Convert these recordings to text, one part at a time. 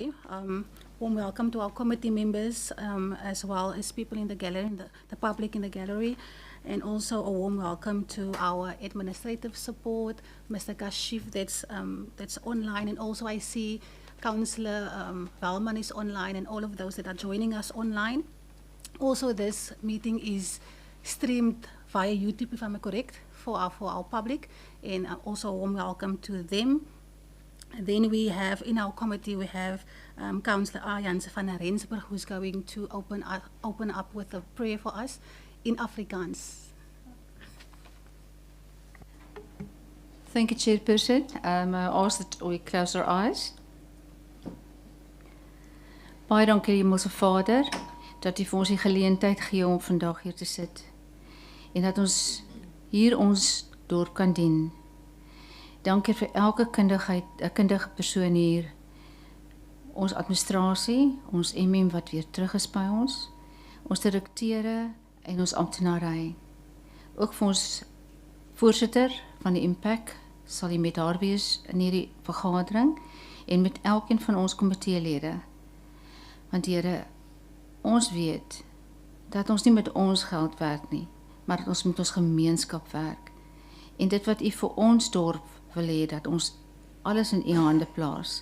Warm welcome to our committee members, as well as people in the gallery, and the public in the gallery, and also a warm welcome to our administrative support, Mr. Kashif, that's online, and also I see Councillor Wellman is online, and all of those that are joining us online. Also, this meeting is streamed via YouTube, if I'm correct, for our public, and also a warm welcome to them. And then we have in our committee, we have Councillor Arjans van Rensburg, who's going to open up with a prayer for us in Afrikaans. Thank you, Chairperson. I ask that we close our eyes. Baie dankie, Hemelse Vader, dat U vir ons die geleentheid gee om vandag hier te sit en dat ons hier ons dorp kan dien. Dankie vir elke kundige persoon hier, ons administrasie, ons MM wat weer terug is by ons direkteure en ons amptenarij. Ook vir ons voorsitter van die MPAC, sal jy met haar wees in hierdie vergadering en met elkeen van ons komiteelede. Want Here, ons weet dat ons nie met ons geld werk nie, maar dat ons met ons gemeenskap werk. En dit wat U vir ons dorp wil hê, dat ons alles in U hande plaas.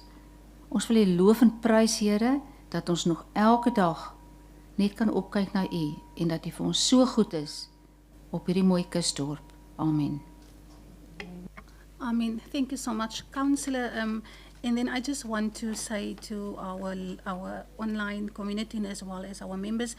Ons wil U loof en prys, Here, dat ons nog elke dag net kan opkyk na U en dat U vir ons so goed is op hierdie mooi kusdorp. Amen. Amen. Thank you so much, Councillor. And then I just want to say to our online community as well as our members,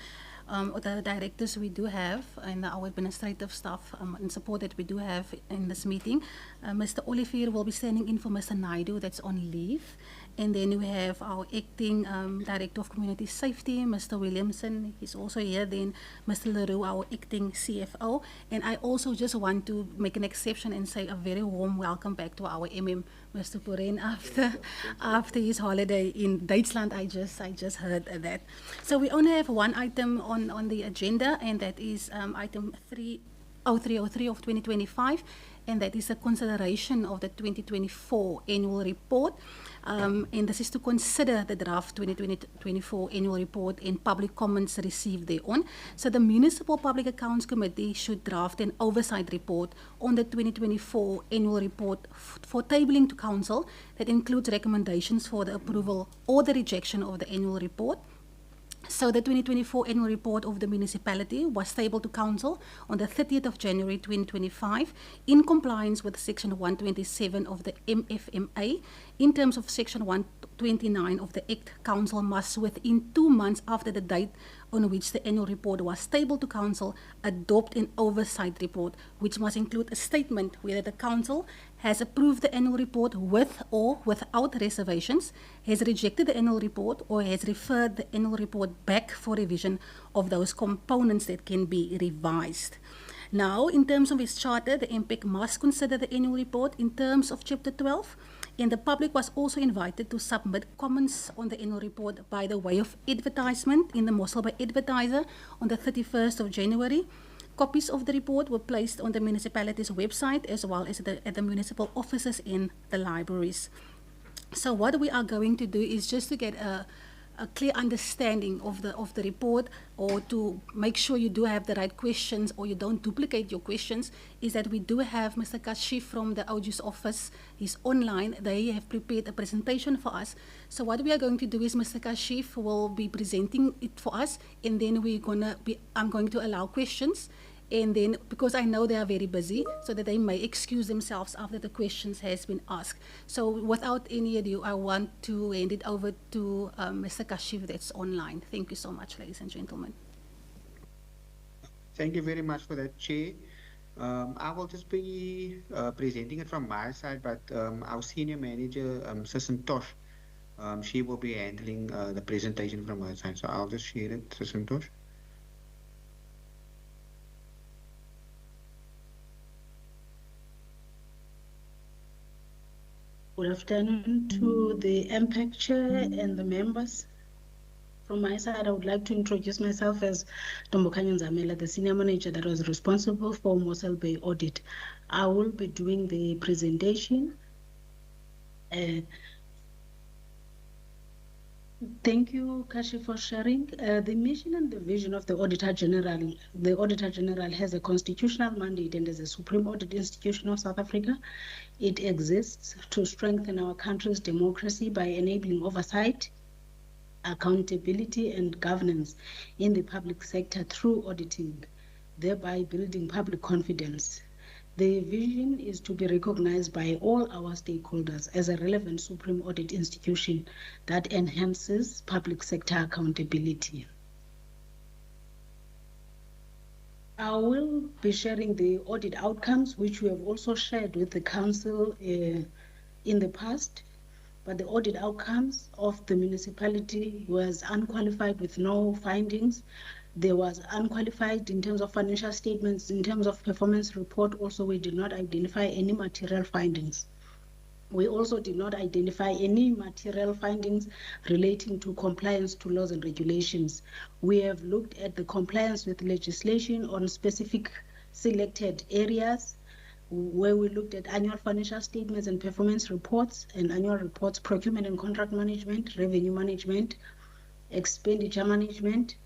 the directors we do have and our administrative staff and support that we do have in this meeting. Mr. Olivier will be standing in for Mr. Naidu, that's on leave. And then we have our acting Director of Community Safety, Mr. Williamson, he's also here. Then Mr. Leroux, our acting CFO. And I also just want to make an exception and say a very warm welcome back to our MM, Mr. Puren, after his holiday in Duitsland. I just heard that. So we only have one item on the agenda, and that is item 303 of 2025, and that is a consideration of the 2024 annual report. And this is to consider the draft 2024 annual report and public comments received thereon. So the Municipal Public Accounts Committee should draft an oversight report on the 2024 annual report for tabling to Council that includes recommendations for the approval or the rejection of the annual report. So the 2024 annual report of the municipality was tabled to Council on the 30th of January 2025 in compliance with Section 127 of the MFMA. In terms of Section 129 of the Act, Council must, within 2 months after the date on which the annual report was tabled to Council, adopt an oversight report, which must include a statement whether the Council has approved the annual report with or without reservations, has rejected the annual report, or has referred the annual report back for revision of those components that can be revised. Now, in terms of its charter, the MPAC must consider the annual report in terms of Chapter 12, and the public was also invited to submit comments on the annual report by the way of advertisement in the Municipal Advertiser on the 31st of January. Copies of the report were placed on the municipality's website as well as at the municipal offices in the libraries. So what we are going to do is just to get a clear understanding of the report, or to make sure you do have the right questions or you don't duplicate your questions, is that we do have Mr. Kashif from the OG's office. He's online. They have prepared a presentation for us. So what we are going to do is Mr. Kashif will be presenting it for us, and then I'm going to allow questions. And then, because I know they are very busy, so that they may excuse themselves after the questions has been asked. So without any ado, I want to hand it over to Mr. Kashif that's online. Thank you so much, ladies and gentlemen. Thank you very much for that, Chair. I will just be presenting it from my side, but our senior manager, Santosh, she will be handling the presentation from her side. So I'll just share it, Santosh. Good afternoon to the MPAC chair and the members. From my side, I would like to introduce myself as Tombokanyo Nzamela, the senior manager that was responsible for Municipal Bay audit. I will be doing the presentation. Thank you, Kashi, for sharing. The mission and the vision of the Auditor General. The Auditor General has a constitutional mandate and is a supreme audit institution of South Africa. It exists to strengthen our country's democracy by enabling oversight, accountability, and governance in the public sector through auditing, thereby building public confidence. The vision is to be recognized by all our stakeholders as a relevant supreme audit institution that enhances public sector accountability. I will be sharing the audit outcomes, which we have also shared with the Council in the past. But the audit outcomes of the municipality was unqualified with no findings. There was unqualified in terms of financial statements. In terms of performance report, also we did not identify any material findings. We also did not identify any material findings relating to compliance to laws and regulations. We have looked at the compliance with legislation on specific selected areas, where we looked at annual financial statements and performance reports and annual reports, procurement and contract management, revenue management, expenditure management,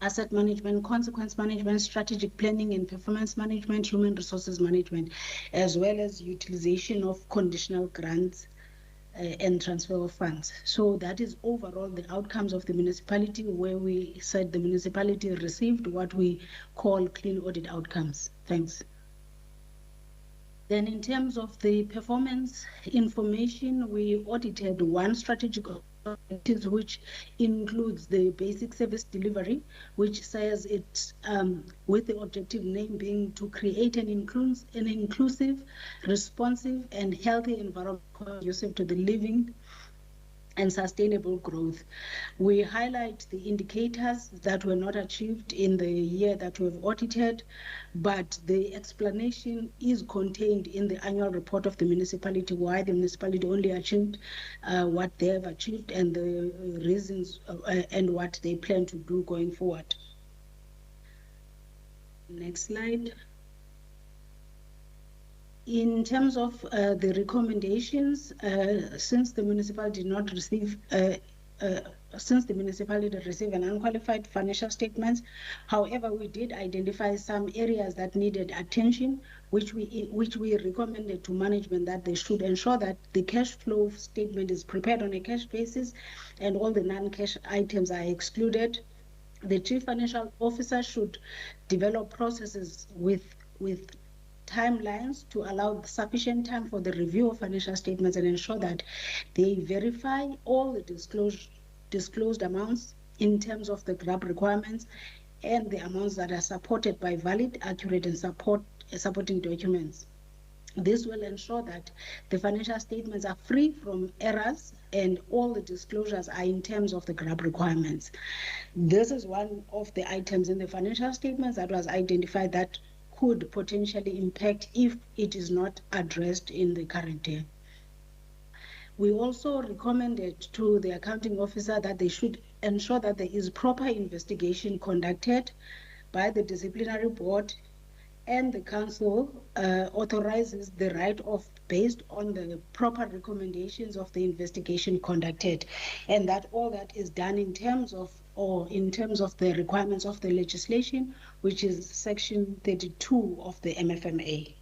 asset management, consequence management, strategic planning and performance management, human resources management, as well as utilization of conditional grants and transfer of funds. So that is overall the outcomes of the municipality, where we said the municipality received what we call clean audit outcomes. Thanks. Then in terms of the performance information, we audited one strategic objective, which includes the basic service delivery, which says it with the objective name being to create an inclusive, responsive, and healthy environment conducive to the living and sustainable growth. We highlight the indicators that were not achieved in the year that we have audited, but the explanation is contained in the annual report of the municipality, why the municipality only achieved what they have achieved and the reasons and what they plan to do going forward. Next slide. In terms of the recommendations, since the municipality did not receive, since the municipality received an unqualified financial statements, however, we did identify some areas that needed attention, which we recommended to management that they should ensure that the cash flow statement is prepared on a cash basis and all the non-cash items are excluded. The chief financial officer should develop processes with timelines to allow sufficient time for the review of financial statements and ensure that they verify all the disclosed amounts in terms of the GRAB requirements and the amounts that are supported by valid, accurate, and supporting documents. This will ensure that the financial statements are free from errors and all the disclosures are in terms of the GRAB requirements. This is one of the items in the financial statements that was identified that could potentially impact if it is not addressed in the current year. We also recommended to the accounting officer that they should ensure that there is proper investigation conducted by the disciplinary board, and the council authorizes the write-off based on the proper recommendations of the investigation conducted, and that all that is done in terms of the requirements of the legislation, which is section 32 of the MFMA.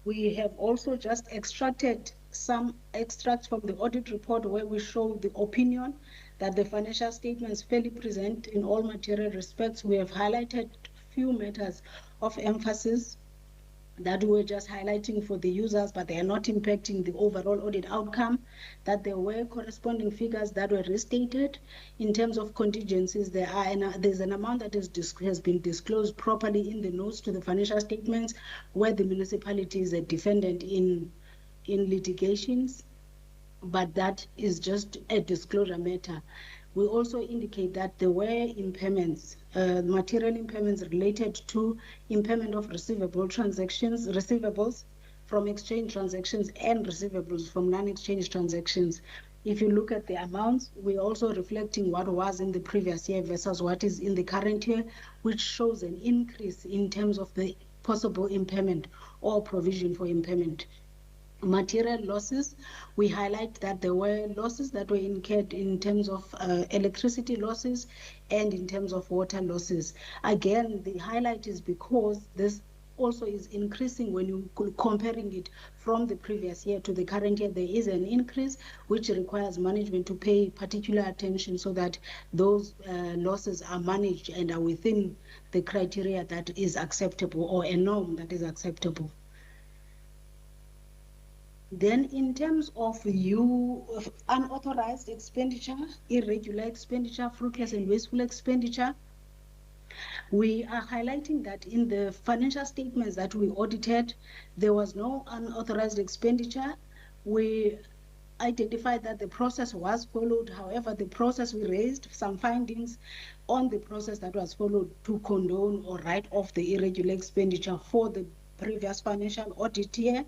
We have also just extracted some extracts from the audit report where we show the opinion that the financial statements fairly present in all material respects. We have highlighted few matters of emphasis that we're just highlighting for the users, but they are not impacting the overall audit outcome, that there were corresponding figures that were restated. In terms of contingencies, there's an amount that has been disclosed properly in the notes to the financial statements where the municipality is a defendant in litigations, but that is just a disclosure matter. We also indicate that there were impairments, material impairments related to impairment of receivables from exchange transactions and receivables from non-exchange transactions. If you look at the amounts, we're also reflecting what was in the previous year versus what is in the current year, which shows an increase in terms of the possible impairment or provision for impairment. material losses, we highlight that there were losses that were incurred in terms of electricity losses and in terms of water losses. Again, the highlight is because this also is increasing when you comparing it from the previous year to the current year. There is an increase which requires management to pay particular attention so that those losses are managed and are within the criteria that is acceptable, or a norm that is acceptable. Then in terms of unauthorized expenditure, irregular expenditure, fruitless and wasteful expenditure, we are highlighting that in the financial statements that we audited, there was no unauthorized expenditure. We identified that the process was followed. However, the process, we raised some findings on the process that was followed to condone or write off the irregular expenditure for the previous financial audit year.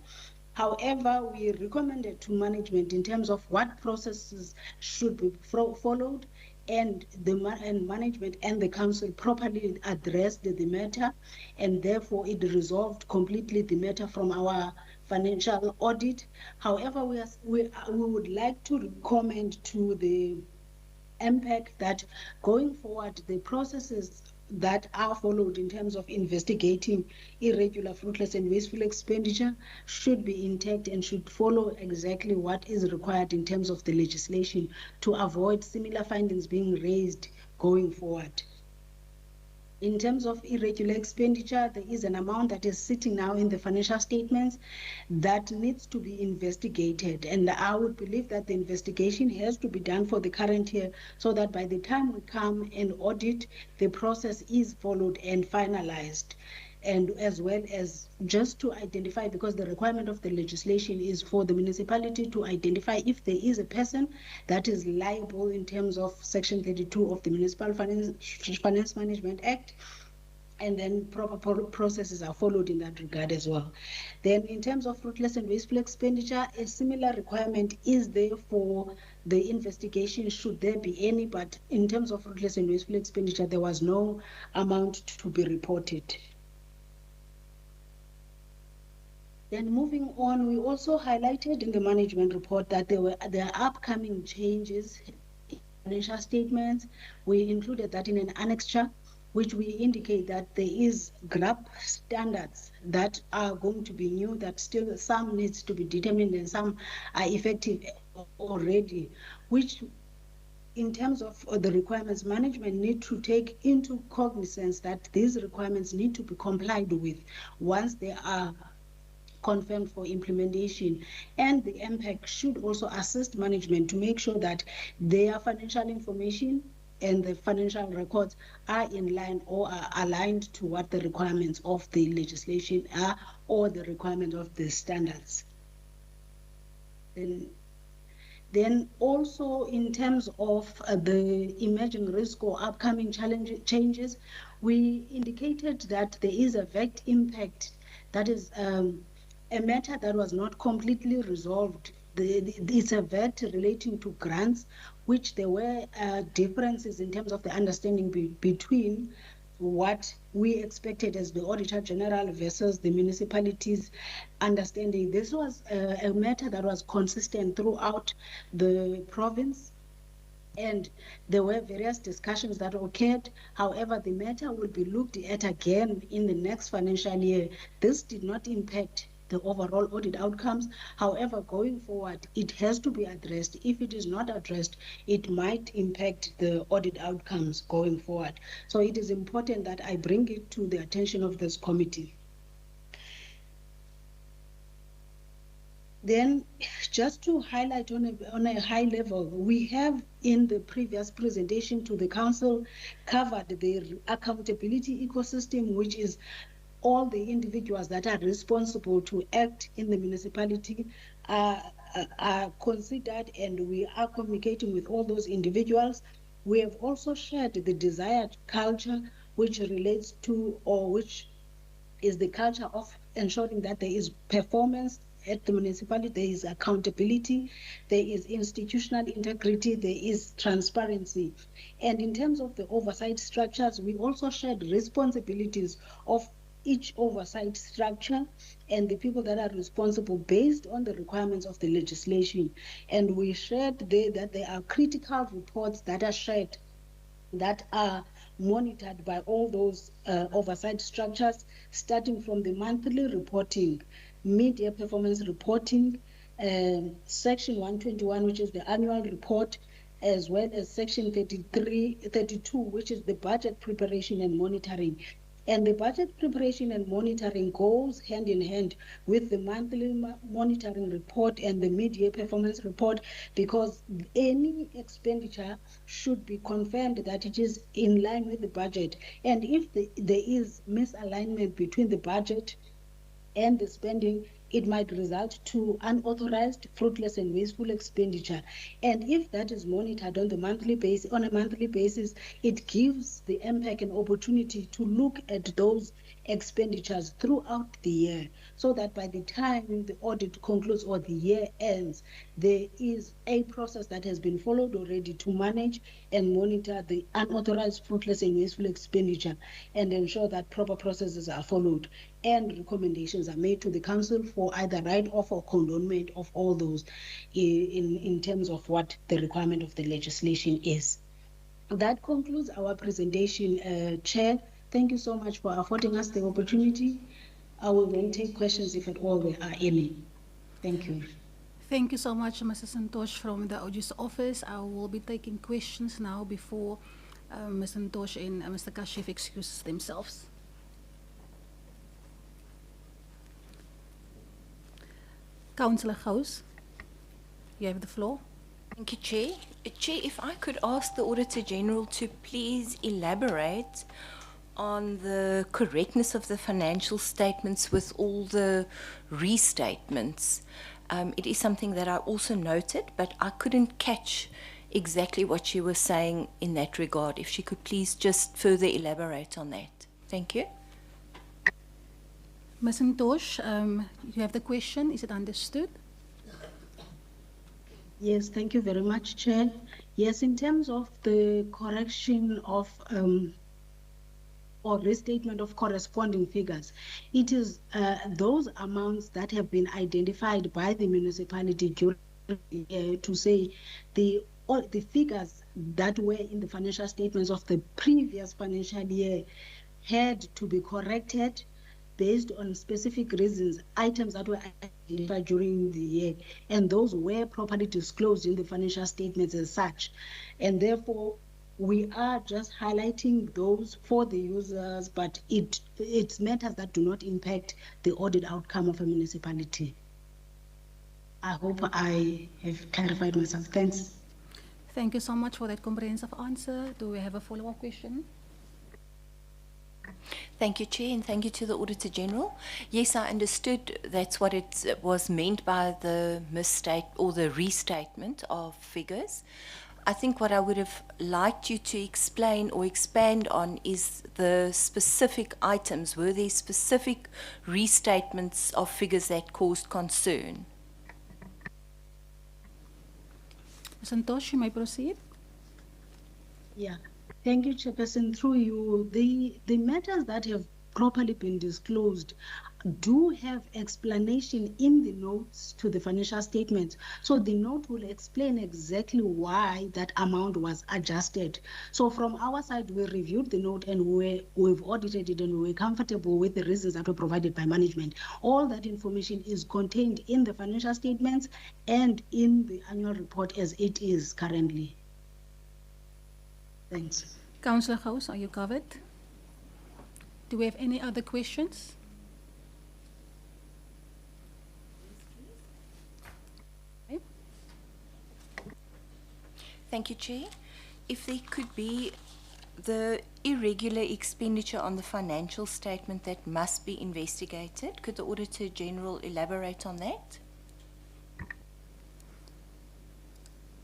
However, we recommended to management in terms of what processes should be followed, and management and the council properly addressed the matter, and therefore it resolved completely the matter from our financial audit. However, we would like to recommend to the MPAC that going forward, the processes that are followed in terms of investigating irregular, fruitless and wasteful expenditure should be intact and should follow exactly what is required in terms of the legislation to avoid similar findings being raised going forward. In terms of irregular expenditure, there is an amount that is sitting now in the financial statements that needs to be investigated. And I would believe that the investigation has to be done for the current year so that by the time we come and audit, the process is followed and finalized. And as well as just to identify, because the requirement of the legislation is for the municipality to identify if there is a person that is liable in terms of Section 32 of the Municipal Finance Management Act, and then proper processes are followed in that regard as well. Then in terms of fruitless and wasteful expenditure, a similar requirement is there for the investigation should there be any, but in terms of fruitless and wasteful expenditure, there was no amount to be reported. Then moving on, we also highlighted in the management report that there are upcoming changes in financial statements. We included that in an annexure, which we indicate that there is GRAP standards that are going to be new, that still some needs to be determined and some are effective already, which in terms of the requirements, management need to take into cognizance that these requirements need to be complied with once they are confirmed for implementation. And the MPAC should also assist management to make sure that their financial information and the financial records are in line or are aligned to what the requirements of the legislation are or the requirements of the standards. Then also in terms of the emerging risk or upcoming changes, we indicated that there is a VAT impact that is a matter that was not completely resolved. It's a VAT relating to grants, which there were differences in terms of the understanding between what we expected as the Auditor General versus the municipalities' understanding. This was a matter that was consistent throughout the province, and there were various discussions that occurred. However, the matter will be looked at again in the next financial year. This did not impact the overall audit outcomes. However, going forward, it has to be addressed. If it is not addressed, it might impact the audit outcomes going forward. So it is important that I bring it to the attention of this committee. Then just to highlight on a high level, we have in the previous presentation to the council covered the accountability ecosystem, which is all the individuals that are responsible to act in the municipality are considered, and we are communicating with all those individuals. We have also shared the desired culture, which relates to, or which is the culture of ensuring that there is performance at the municipality, there is accountability, there is institutional integrity, there is transparency. And in terms of the oversight structures, we also shared responsibilities of each oversight structure and the people that are responsible based on the requirements of the legislation. And we shared there that there are critical reports that are shared that are monitored by all those oversight structures, starting from the monthly reporting, mid-year performance reporting, section 121, which is the annual report, as well as section 32, which is the budget preparation and monitoring. And the budget preparation and monitoring goes hand in hand with the monthly monitoring report and the mid-year performance report, because any expenditure should be confirmed that it is in line with the budget. And if there is misalignment between the budget and the spending, it might result to unauthorized, fruitless, and wasteful expenditure. And if that is monitored on a monthly basis, it gives the MPAC an opportunity to look at those expenditures throughout the year, so that by the time the audit concludes or the year ends, there is a process that has been followed already to manage and monitor the unauthorized, fruitless, and wasteful expenditure, and ensure that proper processes are followed and recommendations are made to the council for either write-off or condonment of all those in terms of what the requirement of the legislation is. That concludes our presentation, Chair. Thank you so much for affording us the opportunity. I will then take questions if at all there are any. Thank you. Thank you so much, Mrs. Santosh from the Audi's office. I will be taking questions now before Ms. Santosh and Mr. Kashif excuses themselves. Councillor Gous, you have the floor. Thank you, Chair. Chair, if I could ask the Auditor General to please elaborate on the correctness of the financial statements with all the restatements. It is something that I also noted, but I couldn't catch exactly what she was saying in that regard. If she could please just further elaborate on that. Thank you. Ms. Santosh, you have the question. Is it understood? Yes, thank you very much, Chair. Yes, in terms of the correction of or restatement of corresponding figures, it is those amounts that have been identified by the municipality during to say all the figures that were in the financial statements of the previous financial year had to be corrected based on specific reasons, items that were identified during the year, and those were properly disclosed in the financial statements as such. And therefore, we are just highlighting those for the users, but it's matters that do not impact the audit outcome of a municipality. I hope I have clarified myself. Thanks. Thank you so much for that comprehensive answer. Do we have a follow-up question? Thank you, Chair, and thank you to the Auditor General. Yes, I understood that's what it was meant by the misstate or the restatement of figures. I think what I would have liked you to explain or expand on is the specific items. Were there specific restatements of figures that caused concern? Santosh, you may proceed. Yeah. Thank you, Chairperson. Through you, the matters that have properly been disclosed do have explanation in the notes to the financial statements. So the note will explain exactly why that amount was adjusted. So from our side, we reviewed the note and we've audited it, and we were comfortable with the reasons that were provided by management. All that information is contained in the financial statements and in the annual report as it is currently. Thanks. Councillor Gous, are you covered? Do we have any other questions? Okay. Thank you, Chair. If there could be the irregular expenditure on the financial statement that must be investigated, could the Auditor General elaborate on that?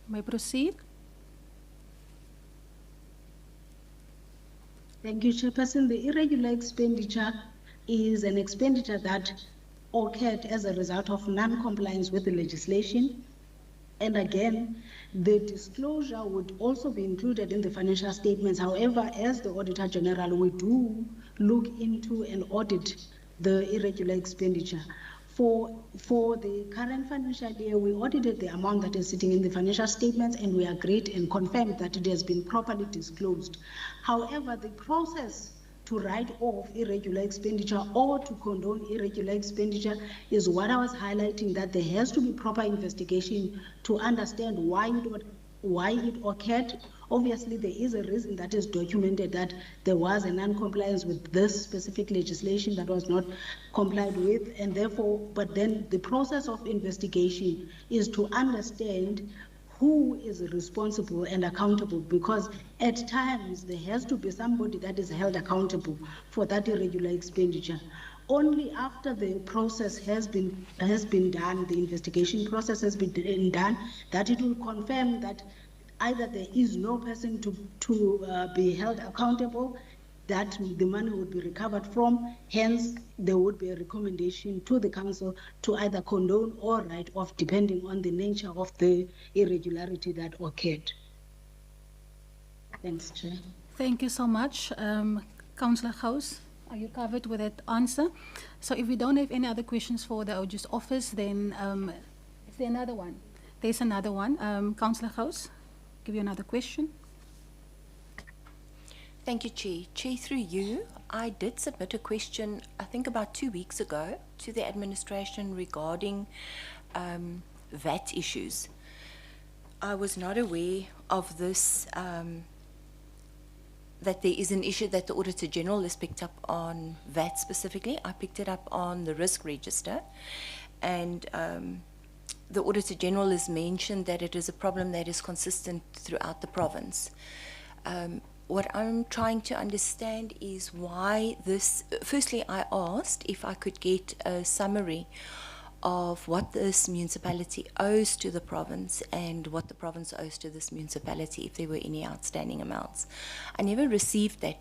May proceed. Thank you, Chairperson. The irregular expenditure is an expenditure that occurred as a result of non-compliance with the legislation. And again, the disclosure would also be included in the financial statements. However, as the Auditor General, we do look into and audit the irregular expenditure. For the current financial year, we audited the amount that is sitting in the financial statements, and we agreed and confirmed that it has been properly disclosed. However, the process to write off irregular expenditure or to condone irregular expenditure is what I was highlighting, that there has to be proper investigation to understand why it occurred. Obviously, there is a reason that is documented, that there was a non-compliance with this specific legislation that was not complied with, and therefore, but then the process of investigation is to understand who is responsible and accountable, because at times there has to be somebody that is held accountable for that irregular expenditure. Only after the process has been done, the investigation process has been done, that it will confirm that either there is no person to be held accountable, that the money would be recovered from. Hence, there would be a recommendation to the council to either condone or write off, depending on the nature of the irregularity that occurred. Thanks, Chair. Thank you so much. Councillor Gous, are you covered with that answer? So if we don't have any other questions for the OJ's office, then is there another one? There's another one. Councillor Gous, give you another question. Thank you, Chair. Chair, through you, I did submit a question, I think about 2 weeks ago, to the administration regarding VAT issues. I was not aware of this, that there is an issue that the Auditor General has picked up on VAT specifically. I picked it up on the risk register, and the Auditor General has mentioned that it is a problem that is consistent throughout the province. What I'm trying to understand is why this. Firstly, I asked if I could get a summary of what this municipality owes to the province and what the province owes to this municipality, if there were any outstanding amounts. I never received that,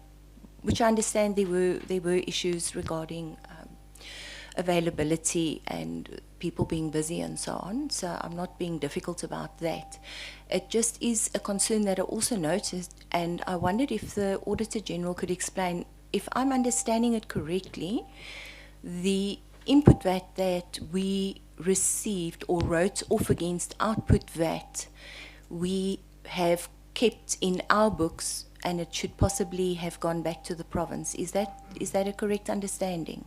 which I understand there were issues regarding availability and people being busy and so on, so I'm not being difficult about that. It just is a concern that I also noticed, and I wondered if the Auditor General could explain, if I'm understanding it correctly, the input VAT that we received or wrote off against output VAT, we have kept in our books, and it should possibly have gone back to the province. Is that a correct understanding?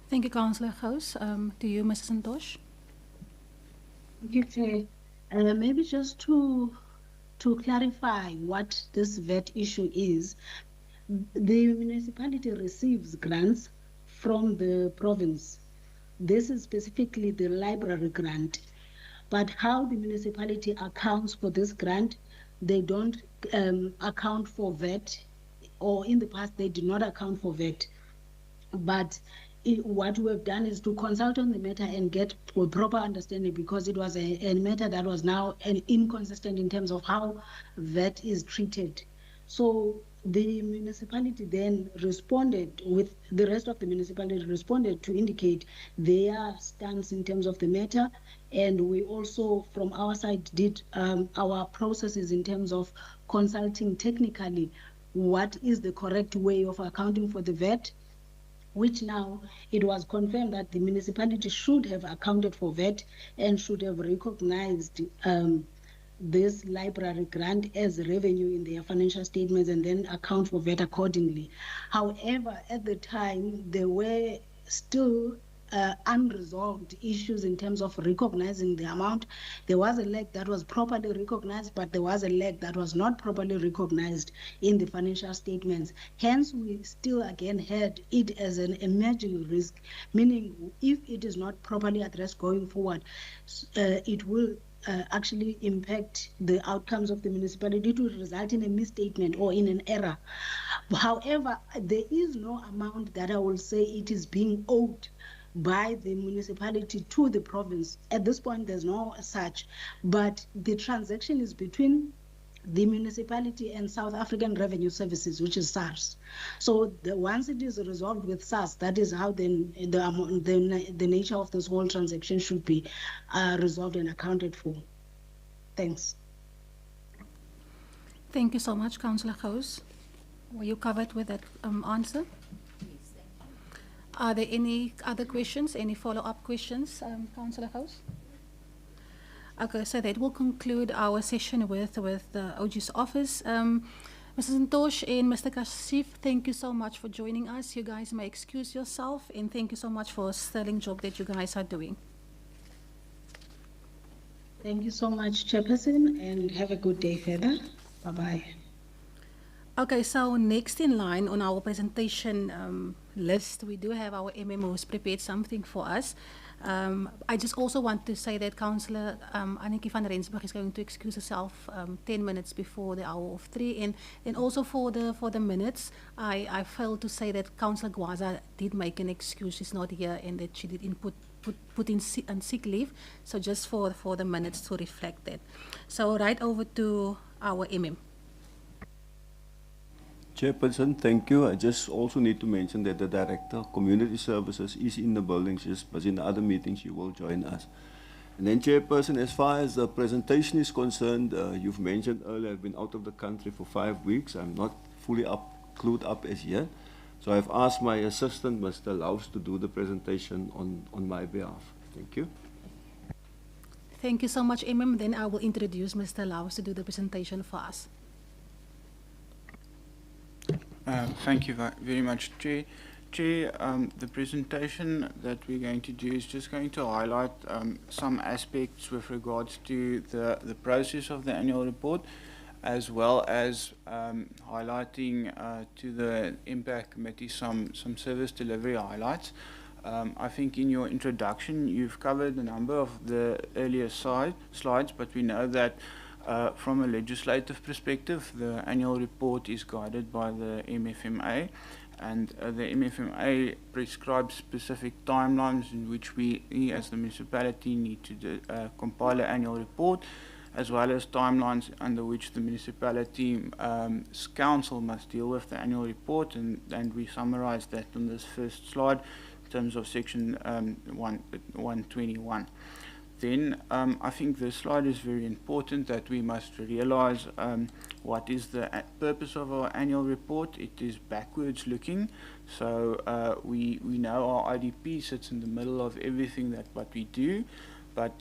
Thank you, Councillor Gous. To you, Mrs. Santosh. Thank you, Chair. Maybe just to clarify what this VAT issue is, the municipality receives grants from the province. This is specifically the library grant. But how the municipality accounts for this grant, they don't account for VAT, or in the past they did not account for VAT. But what we have done is to consult on the matter and get a proper understanding, because it was a matter that was now inconsistent in terms of how VAT is treated. So the municipality then responded, with the rest of the municipality responded to indicate their stance in terms of the matter. And we also, from our side, did our processes in terms of consulting technically what is the correct way of accounting for the VAT, which now it was confirmed that the municipality should have accounted for VAT and should have recognized this library grant as revenue in their financial statements and then account for VAT accordingly. However, at the time, there were still unresolved issues in terms of recognizing the amount. There was a leg that was properly recognized, but there was a leg that was not properly recognized in the financial statements. Hence, we still again had it as an emerging risk, meaning if it is not properly addressed going forward, it will actually impact the outcomes of the municipality. It will result in a misstatement or in an error. However, there is no amount that I will say it is being owed by the municipality to the province. At this point, there's no such, but the transaction is between the municipality and South African Revenue Services, which is SARS. So once it is resolved with SARS, that is how then the nature of this whole transaction should be resolved and accounted for. Thanks. Thank you so much, Councillor Gous. Were you covered with that answer? Are there any other questions, any follow-up questions, Councillor Gous? Okay, so that will conclude our session with the OG's office. Mrs. Ntosh and Mr. Kashif, thank you so much for joining us. You guys may excuse yourself, and thank you so much for a sterling job that you guys are doing. Thank you so much, Chairperson, and have a good day further. Bye-bye. Okay, so next in line on our presentation list, we do have our MMOs prepared something for us. I just also want to say that Councillor Annetjie van Rensburg is going to excuse herself 10 minutes before the hour of 3. And also for the minutes, I failed to say that Councillor Gwaza did make an excuse. She's not here and that she did put in sick leave. So just for the minutes to reflect that. So right over to our MM. Chairperson, thank you. I just also need to mention that the Director of Community Services is in the building, but in the other meetings she will join us. And then Chairperson, as far as the presentation is concerned, you've mentioned earlier I've been out of the country for 5 weeks. I'm not fully clued up as yet. So I've asked my assistant, Mr. Laus, to do the presentation on my behalf. Thank you. Thank you so much, MM. Then I will introduce Mr. Laus to do the presentation for us. Thank you very much, Chair. Chair, the presentation that we're going to do is just going to highlight some aspects with regards to the process of the annual report, as well as highlighting to the MPAC committee some service delivery highlights. I think in your introduction you've covered a number of the earlier slides, but we know that from a legislative perspective, the annual report is guided by the MFMA, and the MFMA prescribes specific timelines in which we as the municipality need to compile an annual report, as well as timelines under which the municipality's council must deal with the annual report, and we summarize that on this first slide in terms of section 121. Then I think this slide is very important, that we must realize what is the purpose of our annual report. It is backwards looking. So we know our IDP sits in the middle of everything what we do, but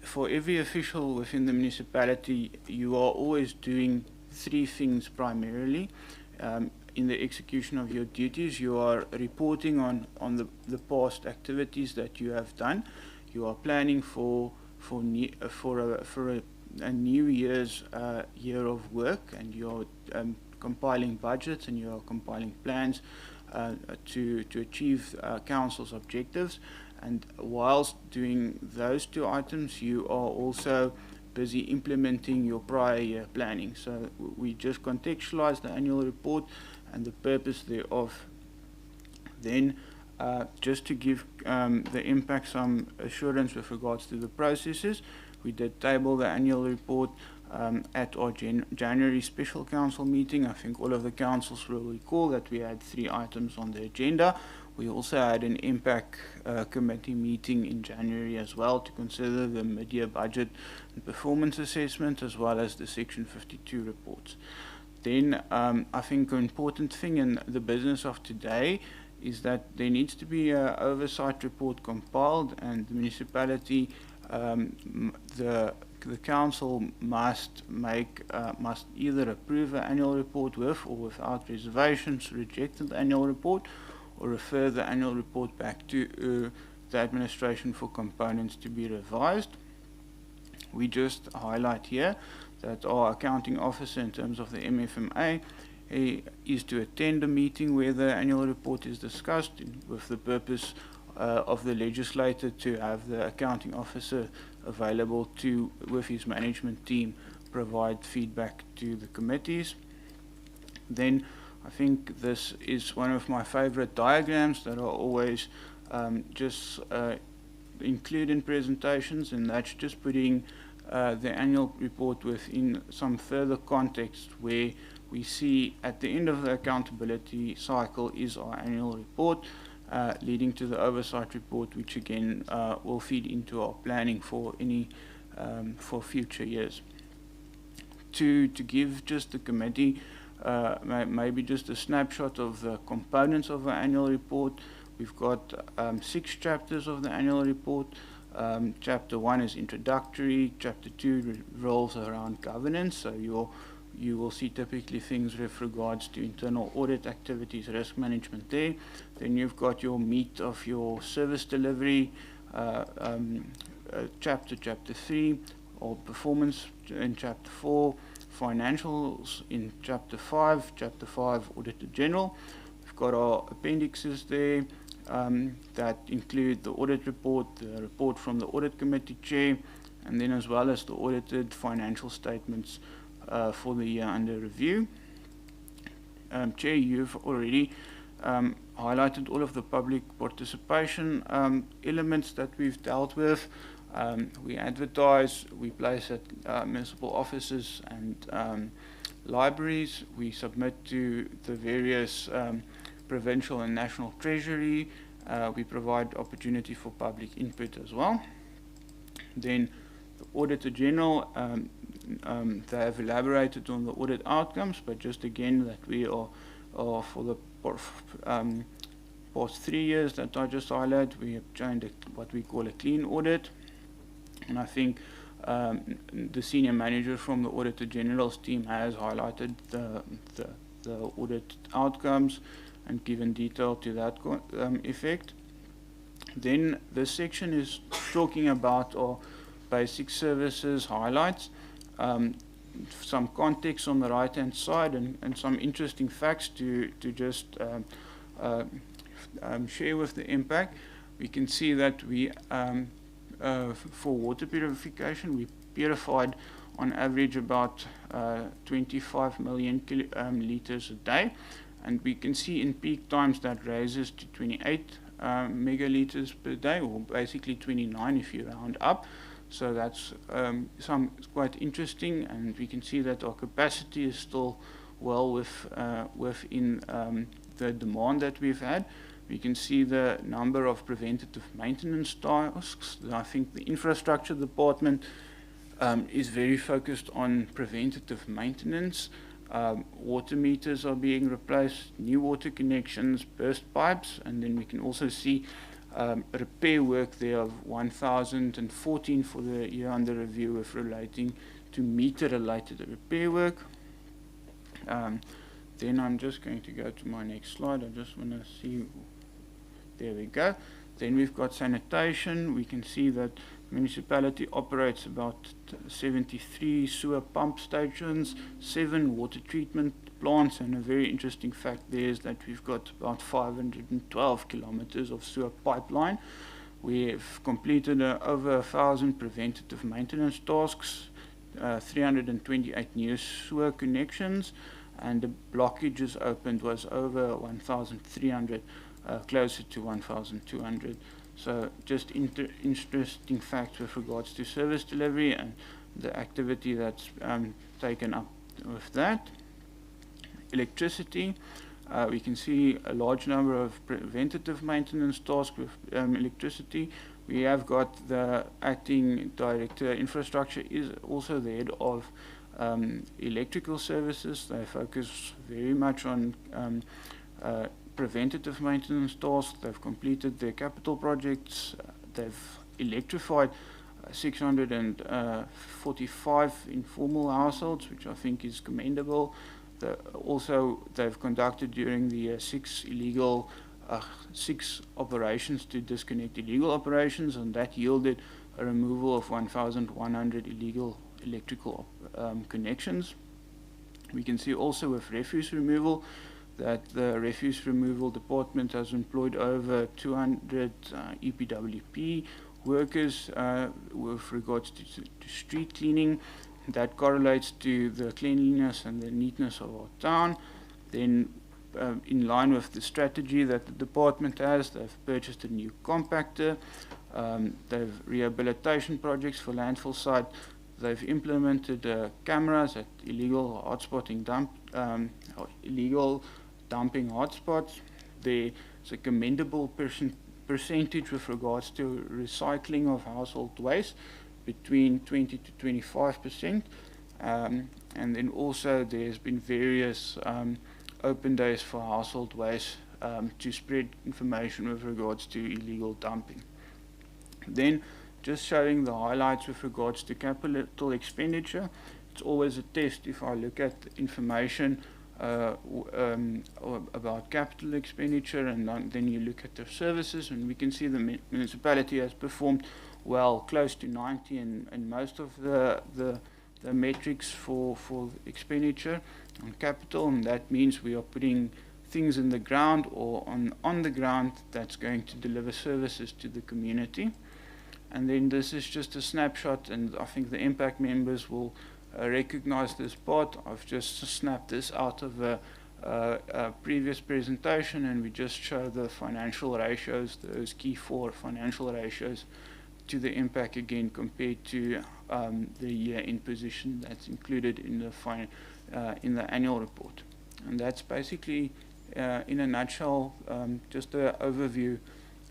for every official within the municipality, you are always doing 3 things primarily. In the execution of your duties, you are reporting on the past activities that you have done. You are planning for a new year's year of work, and you're compiling budgets, and you're compiling plans to achieve council's objectives. And whilst doing those 2 items, you are also busy implementing your prior year planning. So we just contextualize the annual report and the purpose thereof. Then just to give the MPAC some assurance with regards to the processes, we did table the annual report at our January special council meeting. I think all of the councils will recall that we had 3 items on the agenda. We also had an MPAC committee meeting in January as well to consider the mid-year budget and performance assessment, as well as the Section 52 reports. Then I think an important thing in the business of today is that there needs to be an oversight report compiled, and the municipality, the council must either approve an annual report with or without reservations, reject the annual report, or refer the annual report back to the administration for components to be revised. We just highlight here that our accounting officer, in terms of the MFMA, is to attend a meeting where the annual report is discussed, with the purpose of the legislator to have the accounting officer available to, with his management team, provide feedback to the committees. Then I think this is one of my favorite diagrams that are always just included in presentations, and that's just putting the annual report within some further context, where we see at the end of the accountability cycle is our annual report, leading to the oversight report, which again will feed into our planning for for future years. To give just the committee maybe just a snapshot of the components of our annual report, we've got 6 chapters of the annual report. Chapter 1 is introductory. Chapter 2 revolves around governance, so you will see typically things with regards to internal audit activities, risk management there. Then you've got your meat of your service delivery, chapter 3, or performance in chapter 4, financials in chapter 5, Auditor General. We've got our appendixes there that include the audit report, the report from the audit committee chair, and then as well as the audited financial statements for the year under review. Chair, you've already highlighted all of the public participation elements that we've dealt with. We advertise, we place at municipal offices and libraries. We submit to the various provincial and national treasury. We provide opportunity for public input as well. Then the Auditor General, they have elaborated on the audit outcomes, but just again that we are for the past 3 years that I just highlighted, we have joined what we call a clean audit. And I think the senior manager from the Auditor General's team has highlighted the audit outcomes and given detail to that effect. Then this section is talking about our basic services highlights, some context on the right hand side, and some interesting facts to just share with the MPAC. We can see that we for water purification, we purified on average about 25 million litres a day, and we can see in peak times that raises to 28 megalitres per day, or basically 29 if you round up. So that's quite interesting, and we can see that our capacity is still well within the demand that we've had. We can see the number of preventative maintenance tasks. I think the infrastructure department is very focused on preventative maintenance. Water meters are being replaced, new water connections, burst pipes, and then we can also see repair work there of 1,014 for the year under review with relating to meter-related repair work. Then I'm just going to go to my next slide. I just want to see. There we go. Then we've got sanitation. We can see that municipality operates about 73 sewer pump stations, 7 water treatment plants, and a very interesting fact there is that we've got about 512 kilometers of sewer pipeline. We've completed over 1,000 preventative maintenance tasks, 328 new sewer connections, and the blockages opened was over 1,300. Closer to 1,200. So just interesting facts with regards to service delivery and the activity that's taken up with that. Electricity, we can see a large number of preventative maintenance tasks with electricity. We have got the acting director infrastructure is also the head of electrical services. They focus very much on preventative maintenance tasks. They've completed their capital projects. They've electrified 645 informal households, which I think is commendable. They've conducted during the year 6 operations to disconnect illegal operations, and that yielded a removal of 1,100 illegal electrical connections. We can see also with refuse removal that the refuse removal department has employed over 200 EPWP workers with regards to street cleaning. That correlates to the cleanliness and the neatness of our town. Then in line with the strategy that the department has, they've purchased a new compactor. They've rehabilitation projects for landfill site They've implemented cameras at illegal hotspotting or illegal dumping hotspots. There's a commendable percentage with regards to recycling of household waste, between 20 to 25%. And then also there's been various open days for household waste to spread information with regards to illegal dumping. Then just showing the highlights with regards to capital expenditure. It's always a test if I look at information about capital expenditure, and then you look at the services, and we can see the municipality has performed well, close to 90 in most of the metrics for expenditure on capital, and that means we are putting things in the ground or on the ground that's going to deliver services to the community. And then this is just a snapshot, and I think the MPAC members will recognize this part. I've just snapped this out of a previous presentation, and we just show the financial ratios, those key 4 financial ratios to the MPAC again compared to the year-end position that's included in the annual report. And that's basically, in a nutshell, just an overview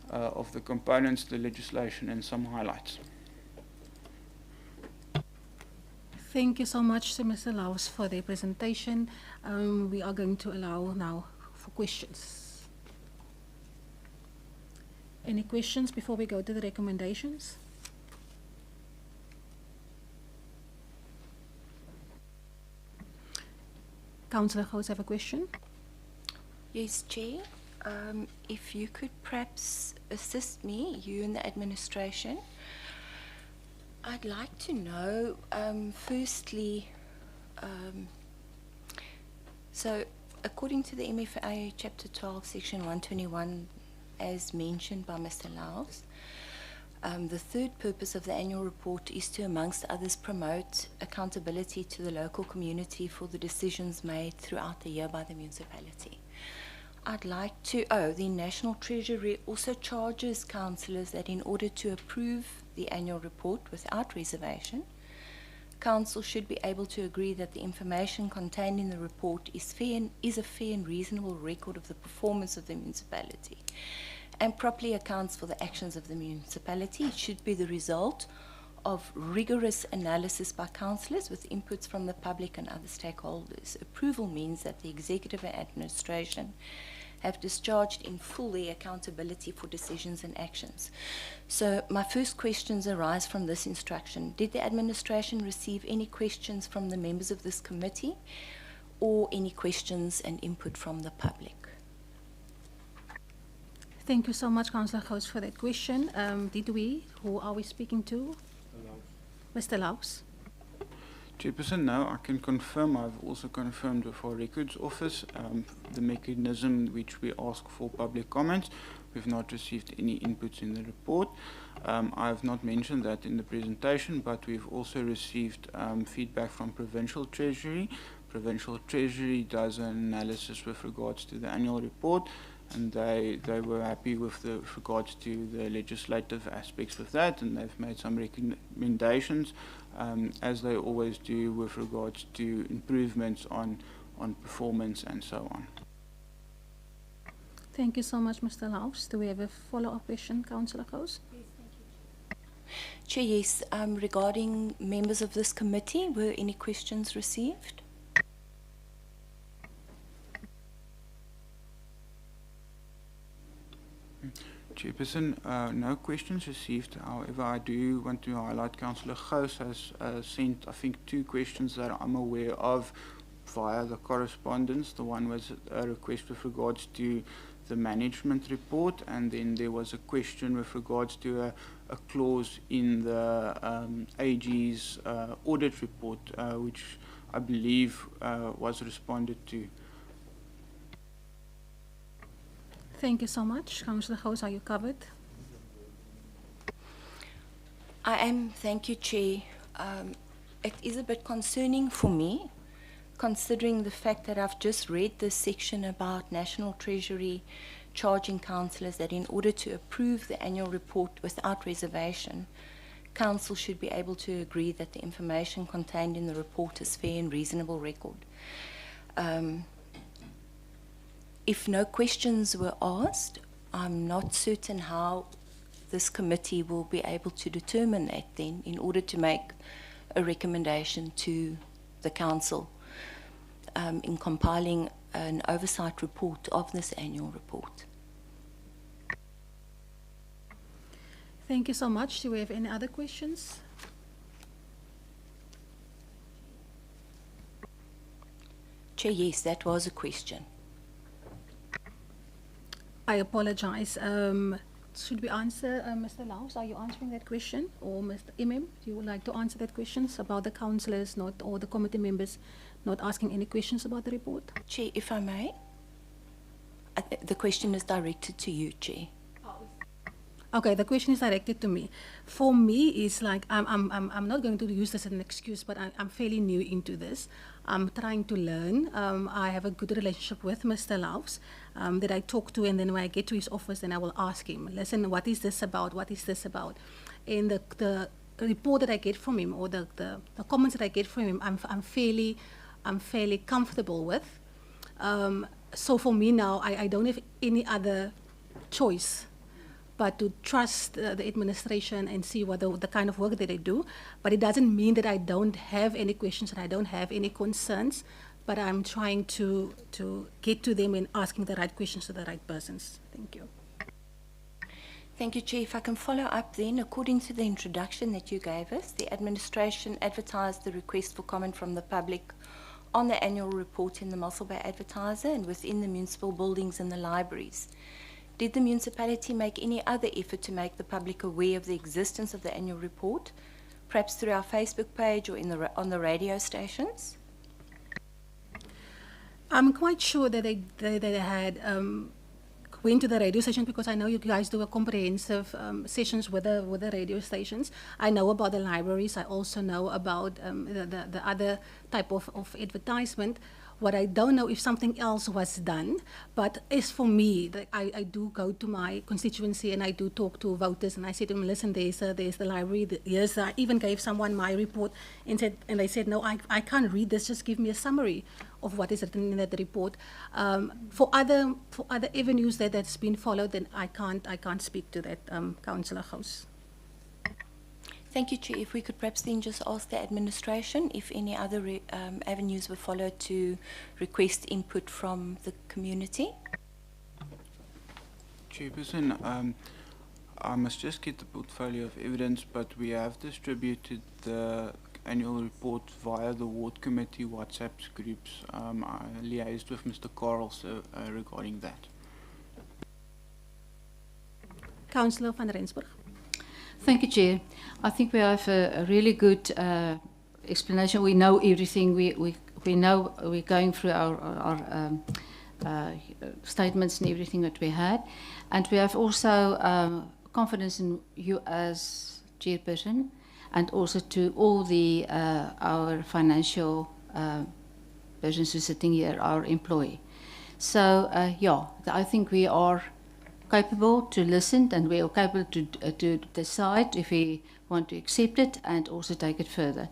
of the components, the legislation, and some highlights. Thank you so much, Mr. Laus, for the presentation. We are going to allow now for questions. Any questions before we go to the recommendations? Councillor Gous have a question. Yes, Chair. If you could perhaps assist me, you and the administration, I'd like to know, firstly, so according to the MFA Chapter 12, Section 121, as mentioned by Mr. Laus, the third purpose of the annual report is to, amongst others, promote accountability to the local community for the decisions made throughout the year by the municipality. I'd like to, the National Treasury also charges councillors that in order to approve the annual report without reservation, council should be able to agree that the information contained in the report is a fair and reasonable record of the performance of the municipality and properly accounts for the actions of the municipality. It should be the result of rigorous analysis by councillors with inputs from the public and other stakeholders. Approval means that the executive and administration have discharged in full their accountability for decisions and actions. So my first questions arise from this instruction. Did the administration receive any questions from the members of this committee or any questions and input from the public? Thank you so much, Councillor Gous, for that question. Did we? Who are we speaking to? Mr. Laus. Chairperson, no, I can confirm. I've also confirmed with our records office the mechanism which we ask for public comments. We've not received any inputs in the report. I have not mentioned that in the presentation, but we've also received feedback from Provincial Treasury. Provincial Treasury does an analysis with regards to the annual report, and they were happy with regards to the legislative aspects of that, and they've made some recommendations, as they always do, with regards to improvements on performance and so on. Thank you so much, Mr. Laus. Do we have a follow-up question, Councillor Gous? Yes, thank you, Chair. Chair, yes, regarding members of this committee, were any questions received? Chairperson, no questions received. However, I do want to highlight Councillor Gous has sent, I think, 2 questions that I'm aware of via the correspondence. The one was a request with regards to the management report, and then there was a question with regards to a clause in the AG's audit report, which I believe was responded to. Thank you so much. Councillor Gous, are you covered? I am, thank you, Chair. It is a bit concerning for me, considering the fact that I've just read this section about National Treasury charging councillors that in order to approve the annual report without reservation, Council should be able to agree that the information contained in the report is fair and reasonable record. If no questions were asked, I'm not certain how this committee will be able to determine that then in order to make a recommendation to the Council in compiling an oversight report of this annual report. Thank you so much. Do we have any other questions? Chair, yes, that was a question. I apologize. Should we answer, Mr. Laus, are you answering that question? Or Mr. Imam, do you would like to answer that question about the councillors not, or the committee members not asking any questions about the report? Chair, if I may, the question is directed to you, Chair. Okay, the question is directed to me. For me, it's like I'm not going to use this as an excuse, but I'm fairly new into this. I'm trying to learn. I have a good relationship with Mr. Laus that I talk to, and then when I get to his office, then I will ask him, listen, what is this about? What is this about? And the report that I get from him, or the comments that I get from him, I'm fairly comfortable with. So for me now, I don't have any other choice but to trust the administration and see what the kind of work that they do. But it doesn't mean that I don't have any questions and I don't have any concerns, but I'm trying to get to them and asking the right questions to the right persons. Thank you. Thank you, Chair. If I can follow up then, according to the introduction that you gave us, the administration advertised the request for comment from the public on the annual report in the Municipal Bay Advertiser and within the municipal buildings and the libraries. Did the municipality make any other effort to make the public aware of the existence of the annual report, perhaps through our Facebook page or on the radio stations? I'm quite sure that they had went to the radio station, because I know you guys do a comprehensive sessions with the radio stations. I know about the libraries. I also know about the other type of advertisement. What I don't know if something else was done, but as for me, I do go to my constituency and I do talk to voters, and I say to them, listen, there's the library. Yes, I even gave someone my report and they said, no, I can't read this. Just give me a summary of what is written in that report. For other avenues that's been followed, then I can't speak to that, Councillor Gous. Thank you, Chair. If we could perhaps then just ask the administration if any other avenues were followed to request input from the community. Chairperson, I must just get the portfolio of evidence, but we have distributed the annual report via the ward committee WhatsApp groups. I liaised with Mr. Carl regarding that. Councillor van Rensburg. Thank you, Chair. I think we have a really good explanation. We know everything. We know we're going through our statements and everything that we had, and we have also confidence in you as chairperson, and also to all the our financial persons who are sitting here, our employee. So yeah, I think we are capable to listen, and we are capable to decide if we want to accept it and also take it further.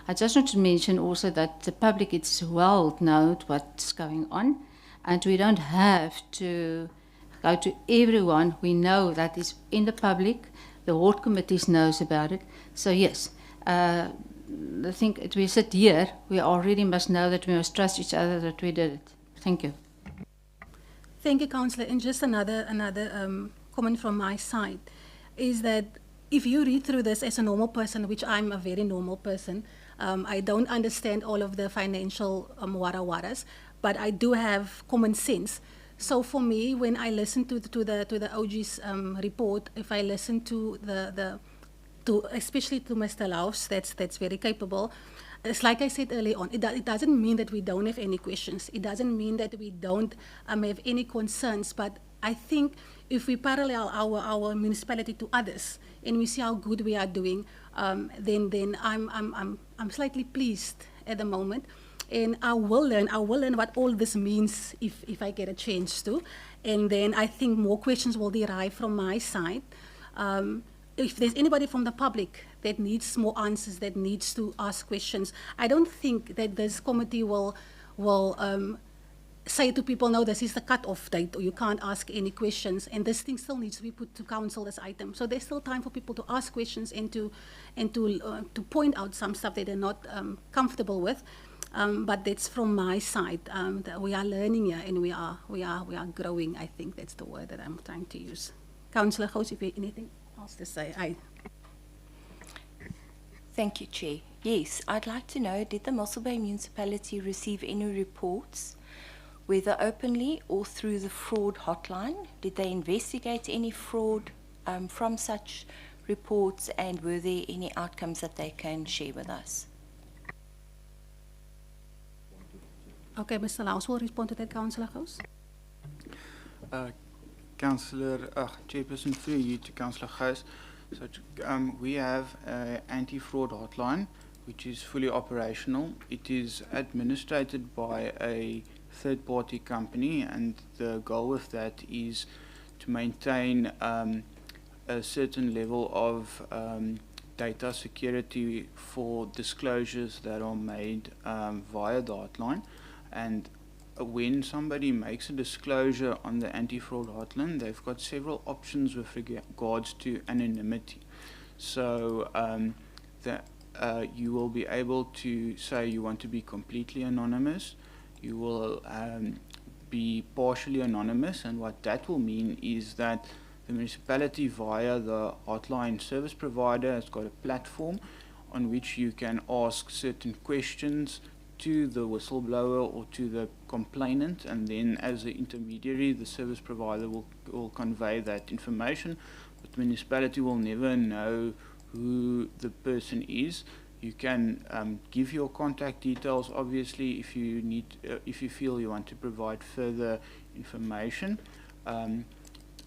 I just want to mention also that the public is well known what's going on, and we don't have to go to everyone. We know that is in the public. The ward committees knows about it. So yes, I think if we sit here, we already must know that we must trust each other that we did it. Thank you. Thank you, Councillor. And just another comment from my side is that if you read through this as a normal person, which I'm a very normal person, I don't understand all of the financial wara-waras, but I do have common sense. So for me, when I listen to the OG's report, if I listen to especially to Mr. Laus, that's very capable. It's like I said earlier on, it doesn't mean that we don't have any questions. It doesn't mean that we don't have any concerns. But I think if we parallel our municipality to others and we see how good we are doing, then I'm slightly pleased at the moment. And I will learn what all this means if I get a chance to. And then I think more questions will derive from my side. if there's anybody from the public that needs more answers, that needs to ask questions, I don't think that this committee will say to people, no, this is the cut-off date, or you can't ask any questions, and this thing still needs to be put to council, this item. So there's still time for people to ask questions and to point out some stuff that they're not comfortable with. But that's from my side. That we are learning here, and we are growing. I think that's the word that I'm trying to use. Councillor Gous, if you have anything else to say, Thank you, Chair. Yes, I'd like to know, did the Mossel Bay Municipality receive any reports, whether openly or through the fraud hotline? Did they investigate any fraud from such reports, and were there any outcomes that they can share with us? Okay, Mr. Laus will respond to that, Councillor Gous. Chairperson, through you to Councillor Gous. So we have an anti-fraud hotline, which is fully operational. It is administrated by a third-party company, and the goal with that is to maintain a certain level of data security for disclosures that are made via the hotline. And when somebody makes a disclosure on the anti-fraud hotline, they've got several options with regards to anonymity. So you will be able to say you want to be completely anonymous. You will be partially anonymous, and what that will mean is that the municipality, via the hotline service provider, has got a platform on which you can ask certain questions to the whistleblower or to the complainant, and then as the intermediary, the service provider will convey that information, but the municipality will never know who the person is. You can give your contact details, obviously, if you need, if you feel you want to provide further information.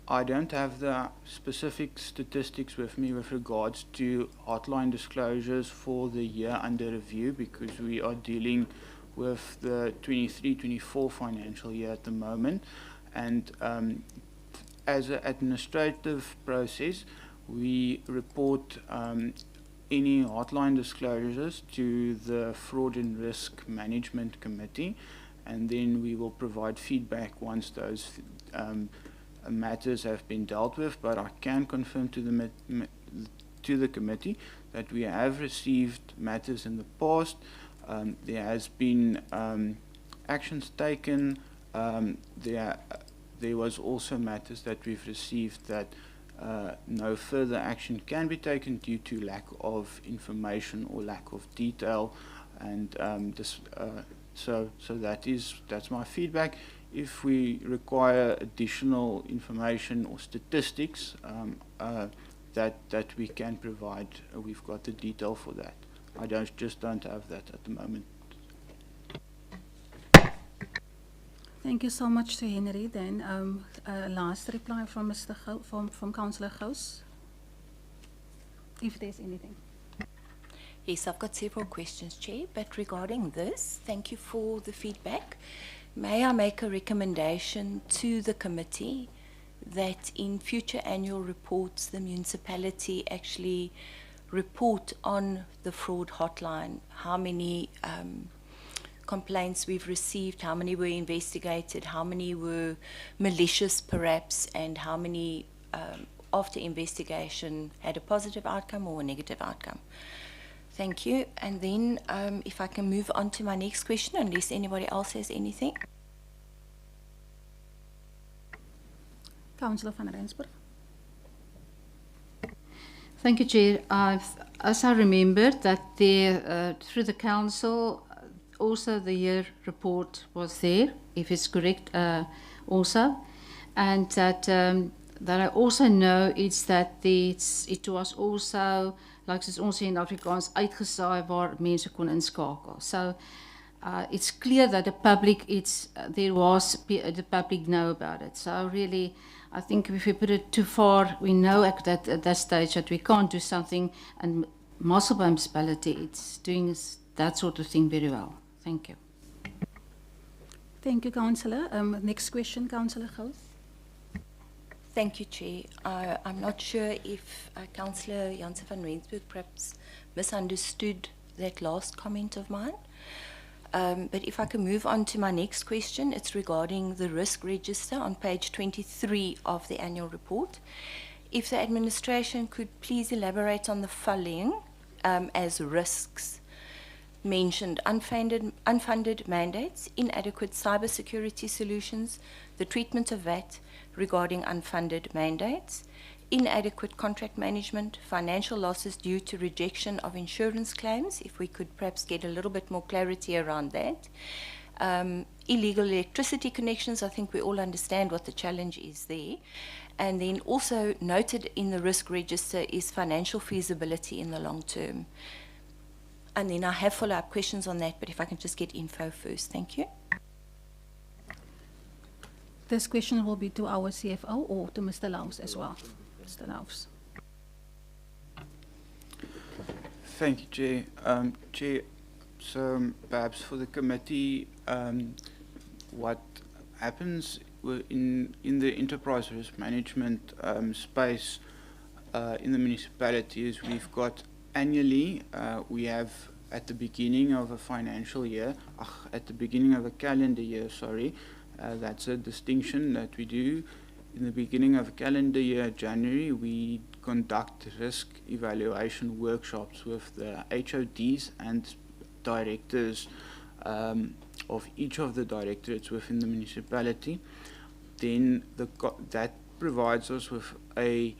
I don't have the specific statistics with me with regards to hotline disclosures for the year under review, because we are dealing with the 23-24 financial year at the moment. And as an administrative process, we report any hotline disclosures to the Fraud and Risk Management Committee, and then we will provide feedback once those matters have been dealt with. But I can confirm to the committee that we have received matters in the past. There has been actions taken. There was also matters that we've received that no further action can be taken due to lack of information or lack of detail, and so that's my feedback. If we require additional information or statistics that we can provide, we've got the detail for that. I just don't have that at the moment. Thank you so much to Henry. Then last reply from Mr. from Councillor Gous, if there's anything. Yes, I've got several questions, Chair, but regarding this, thank you for the feedback. May I make a recommendation to the committee that in future annual reports, the municipality actually report on the fraud hotline, how many complaints we've received, how many were investigated, how many were malicious perhaps, and how many after investigation had a positive outcome or a negative outcome. Thank you. And then if I can move on to my next question, unless anybody else has anything. Councillor van Rensburg. Thank you, Chair. As I remember that there, through the council, also the year report was there, if it's correct, also, and that I also know is that it was also, like soos ons sê in Afrikaans, uitgesaai waar mense kon inskakel. So it's clear that the public, the public know about it. So really, I think if we put it too far, we know that at that stage that we can't do something, and Mossel Bay Municipality, it's doing that sort of thing very well. Thank you. Thank you, Councillor. Next question, Councillor Gous. Thank you, Chair. I'm not sure if Councillor Janse van Rensburg perhaps misunderstood that last comment of mine. But if I can move on to my next question, it's regarding the risk register on page 23 of the annual report. If the administration could please elaborate on the following as risks mentioned: unfunded mandates, inadequate cybersecurity solutions, the treatment of VAT regarding unfunded mandates, inadequate contract management, financial losses due to rejection of insurance claims, if we could perhaps get a little bit more clarity around that. Illegal electricity connections, I think we all understand what the challenge is there. And then also noted in the risk register is financial feasibility in the long term. And then I have follow-up questions on that, but if I can just get info first. Thank you. This question will be to our CFO or to Mr. Laus as well. Mr. Laus. Thank you, Chair. Chair, so perhaps for the committee, what happens in the enterprise risk management space in the municipality is we've got annually, we have at the beginning of a financial year, at the beginning of a calendar year, sorry, that's a distinction that we do. In the beginning of a calendar year, January, we conduct risk evaluation workshops with the HODs and directors of each of the directorates within the municipality. Then that provides us with a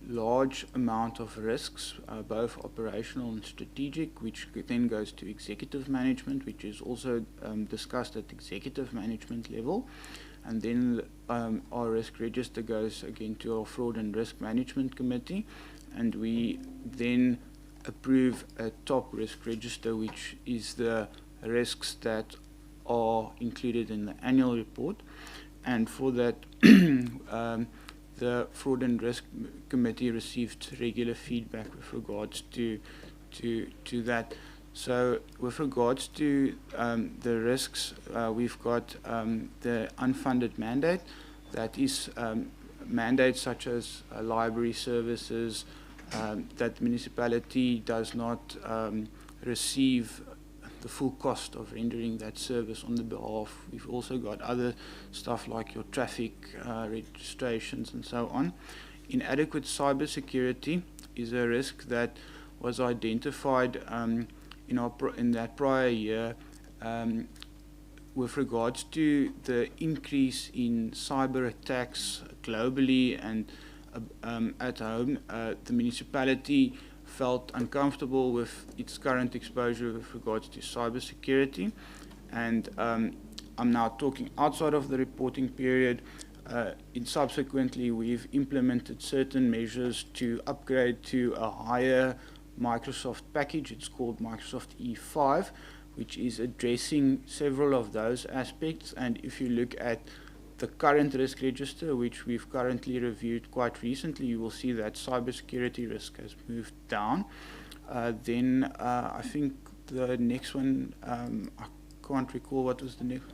large amount of risks, both operational and strategic, which then goes to executive management, which is also discussed at executive management level. And then our risk register goes again to our fraud and risk management committee, and we then approve a top risk register, which is the risks that are included in the annual report. And for that, the Fraud and Risk Committee received regular feedback with regards to that. So with regards to the risks, we've got the unfunded mandate. That is mandates such as library services that the municipality does not receive the full cost of rendering that service on the behalf. We've also got other stuff like your traffic registrations and so on. Inadequate cybersecurity is a risk that was identified in that prior year with regards to the increase in cyber attacks globally and at home. The municipality felt uncomfortable with its current exposure with regards to cybersecurity, and I'm now talking outside of the reporting period. Subsequently, we've implemented certain measures to upgrade to a higher Microsoft package. It's called Microsoft E5, which is addressing several of those aspects. And if you look at the current risk register, which we've currently reviewed quite recently, you will see that cybersecurity risk has moved down. Then I think the next one, I can't recall what was the next.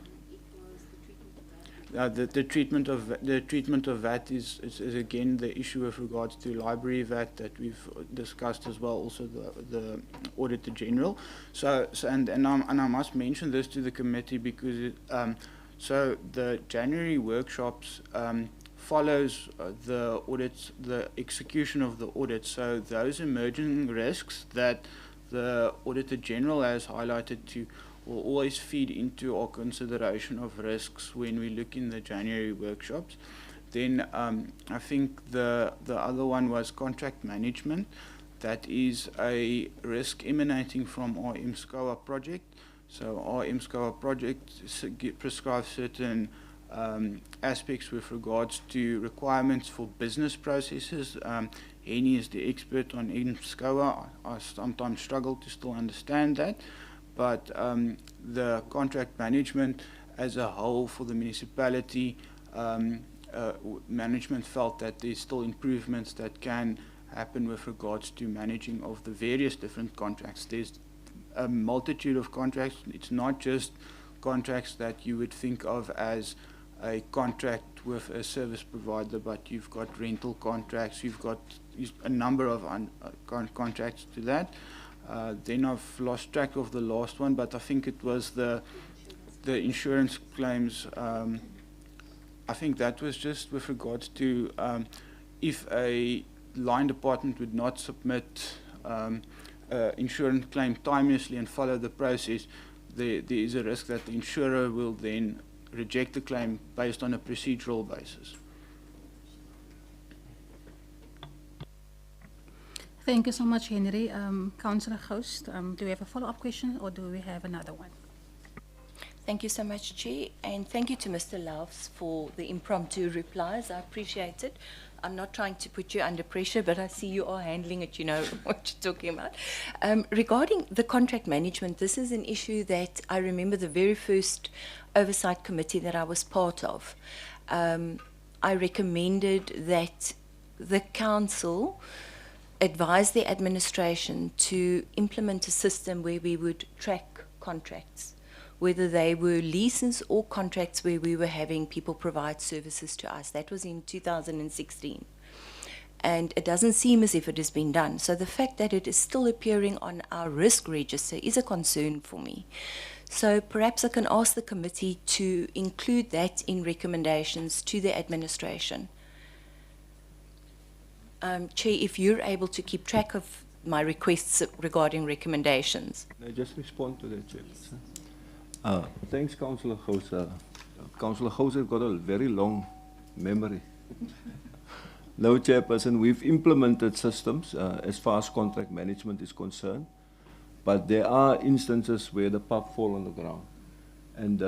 The treatment of VAT is again the issue with regards to library VAT that we've discussed as well. Also the Auditor General. And I must mention this to the committee because so the January workshops follows the audits, the execution of the audit. So those emerging risks that the Auditor General has highlighted to will always feed into our consideration of risks when we look in the January workshops. Then I think the other one was contract management. That is a risk emanating from our MSCOA project. So our MSCOA project prescribes certain aspects with regards to requirements for business processes. Henny is the expert on MSCOA. I sometimes struggle to still understand that. But the contract management as a whole for the municipality, management felt that there's still improvements that can happen with regards to managing of the various different contracts. There's a multitude of contracts. It's not just contracts that you would think of as a contract with a service provider, but you've got rental contracts, you've got a number of contracts to that. Then I've lost track of the last one, but I think it was the insurance claims. I think that was just with regards to if a line department would not submit insurance claim timelessly and follow the process, there is a risk that the insurer will then reject the claim based on a procedural basis. Thank you so much, Henry. Councillor Ghost, do we have a follow-up question or do we have another one? Thank you so much, Chair, and thank you to Mr. Laufs for the impromptu replies. I appreciate it. I'm not trying to put you under pressure, but I see you are handling it, you know what you're talking about. Regarding the contract management, this is an issue that I remember the very first oversight committee that I was part of. I recommended that the council advise the administration to implement a system where we would track contracts, whether they were leases or contracts where we were having people provide services to us. That was in 2016. And it doesn't seem as if it has been done. So the fact that it is still appearing on our risk register is a concern for me. So perhaps I can ask the committee to include that in recommendations to the administration. Chair, if you're able to keep track of my requests regarding recommendations. Can I just respond to that, Chair? Thanks, Councillor Ghost. Councillor Ghost has got a very long memory. No, Chairperson, we've implemented systems as far as contract management is concerned, but there are instances where the puck fall on the ground. And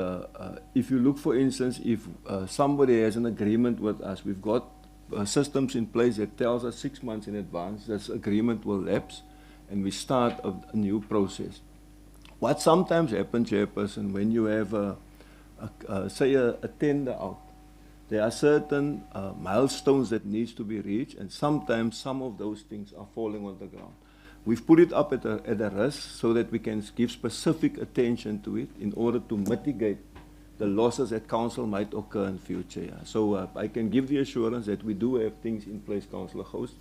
if you look, for instance, if somebody has an agreement with us, we've got systems in place that tells us 6 months in advance this agreement will lapse, and we start a new process. What sometimes happens, Chairperson, when you have, say, a tender out, there are certain milestones that needs to be reached, and sometimes some of those things are falling on the ground. We've put it up at a risk so that we can give specific attention to it in order to mitigate the losses that council might occur in future. Yeah. So I can give the assurance that we do have things in place, Councillor Ghost.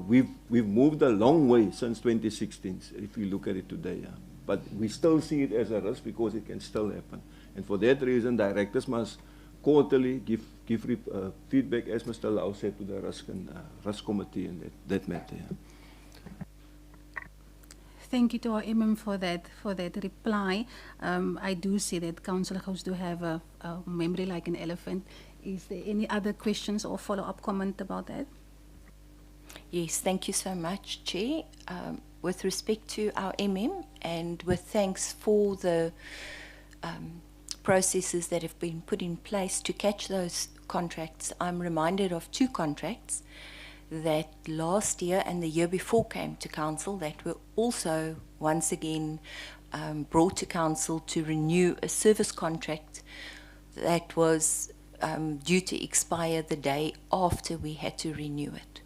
We've moved a long way since 2016, if you look at it today. Yeah. But we still see it as a risk because it can still happen. And for that reason, directors must quarterly give feedback, as Mr. Lau said, to the risk committee and that matter. Yeah. Thank you to our MM for that reply. I do see that Councillor Ghost do have a memory like an elephant. Is there any other questions or follow-up comment about that? Yes, thank you so much, Chair. With respect to our MM and with thanks for the processes that have been put in place to catch those contracts, I'm reminded of 2 contracts that last year and the year before came to council that were also once again brought to council to renew a service contract that was due to expire the day after we had to renew it.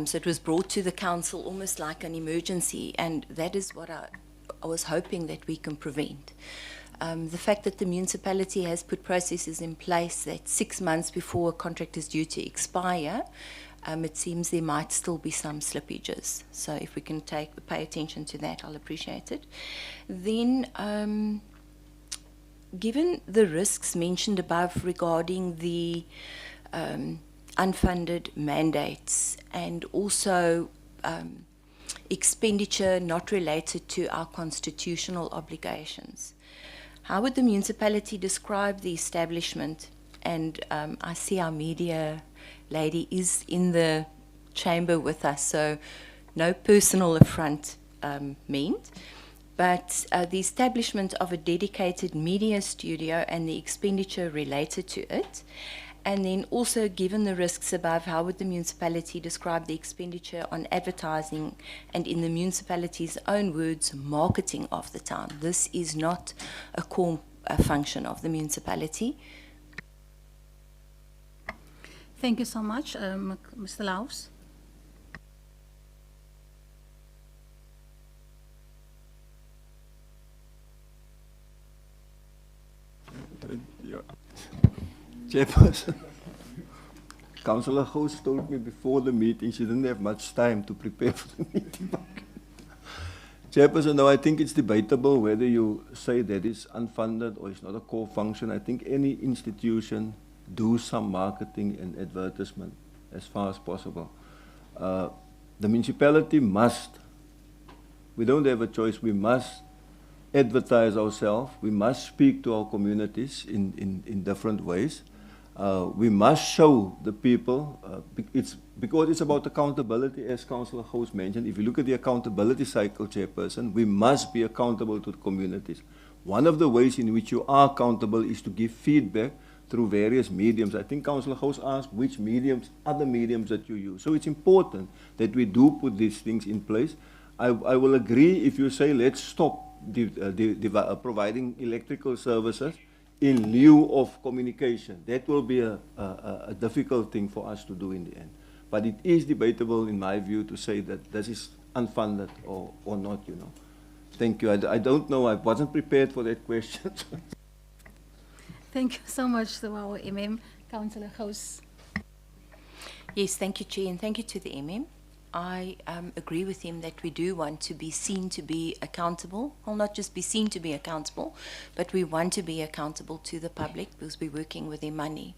So it was brought to the council almost like an emergency, and that is what I was hoping that we can prevent. The fact that the municipality has put processes in place that 6 months before a contract is due to expire, it seems there might still be some slippages. So if we can pay attention to that, I'll appreciate it. Then, given the risks mentioned above regarding the unfunded mandates and also expenditure not related to our constitutional obligations, how would the municipality describe the establishment? And I see our media lady is in the chamber with us, so no personal affront meant, but the establishment of a dedicated media studio and the expenditure related to it. And then also, given the risks above, how would the municipality describe the expenditure on advertising and, in the municipality's own words, marketing of the town? This is not a core function of the municipality. Thank you so much, Mr. Laufs. Chairperson, Councillor Gous told me before the meeting she didn't have much time to prepare for the meeting. Chairperson, no, I think it's debatable whether you say that it's unfunded or it's not a core function. I think any institution do some marketing and advertisement as far as possible. The municipality must, we don't have a choice, we must advertise ourselves, we must speak to our communities in different ways. We must show the people, because it's about accountability, as Councillor Gous mentioned. If you look at the accountability cycle, Chairperson, we must be accountable to the communities. One of the ways in which you are accountable is to give feedback through various mediums. I think Councillor Gous asked which mediums, other mediums that you use. So it's important that we do put these things in place. I will agree if you say let's stop providing electrical services in lieu of communication. That will be a difficult thing for us to do in the end. But it is debatable, in my view, to say that this is unfunded or not, you know. Thank you. I don't know. I wasn't prepared for that question. Thank you so much to our MM, Councillor Gous. Yes, thank you, Chair, and thank you to the MM. I agree with him that we do want to be seen to be accountable. Well, not just be seen to be accountable, but we want to be accountable to the public because we're working with their money.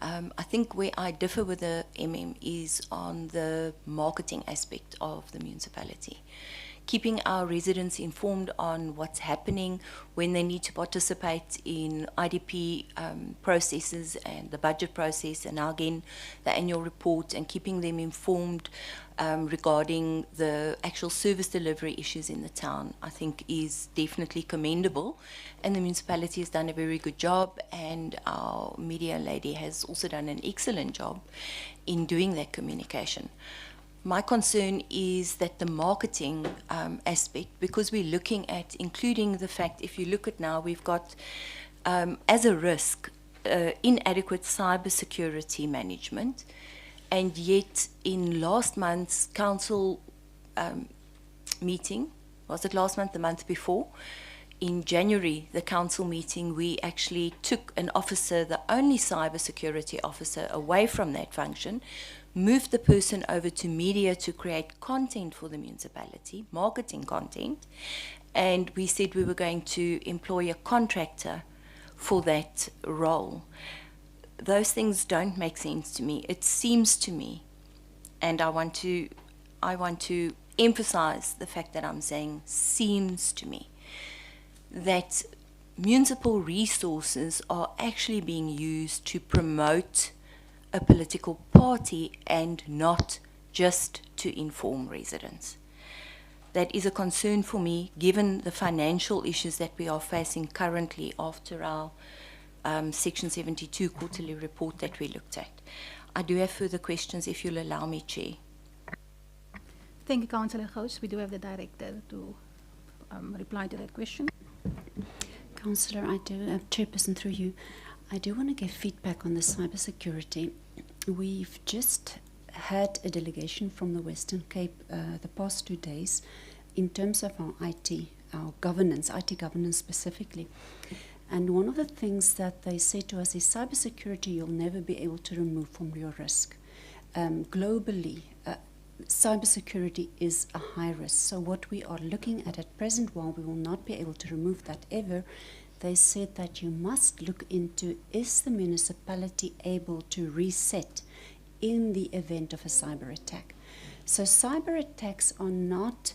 I think where I differ with the MM is on the marketing aspect of the municipality. Keeping our residents informed on what's happening when they need to participate in IDP processes and the budget process, and now again the annual report, and keeping them informed regarding the actual service delivery issues in the town, I think is definitely commendable, and the municipality has done a very good job, and our media lady has also done an excellent job in doing that communication. My concern is that the marketing aspect, because we're looking at including the fact, if you look at now, we've got as a risk inadequate cybersecurity management, and yet in last month's council meeting, was it last month, the month before? In January, the council meeting, we actually took an officer, the only cybersecurity officer, away from that function, moved the person over to media to create content for the municipality, marketing content, and we said we were going to employ a contractor for that role. Those things don't make sense to me. It seems to me, and I want to emphasize the fact that I'm saying seems to me, that municipal resources are actually being used to promote a political party and not just to inform residents. That is a concern for me, given the financial issues that we are facing currently after our Section 72 quarterly report that we looked at. I do have further questions, if you'll allow me, Chair. Thank you, Councillor Gous. We do have the director to reply to that question. Councillor, I do, Chairperson, through you, I do want to give feedback on the cybersecurity. We've just had a delegation from the Western Cape the past 2 days in terms of our IT governance specifically. And one of the things that they say to us is cybersecurity you'll never be able to remove from your risk. Globally, cybersecurity is a high risk. So what we are looking at present, while we will not be able to remove that ever, they said that you must look into, is the municipality able to reset in the event of a cyber attack? So cyber attacks are not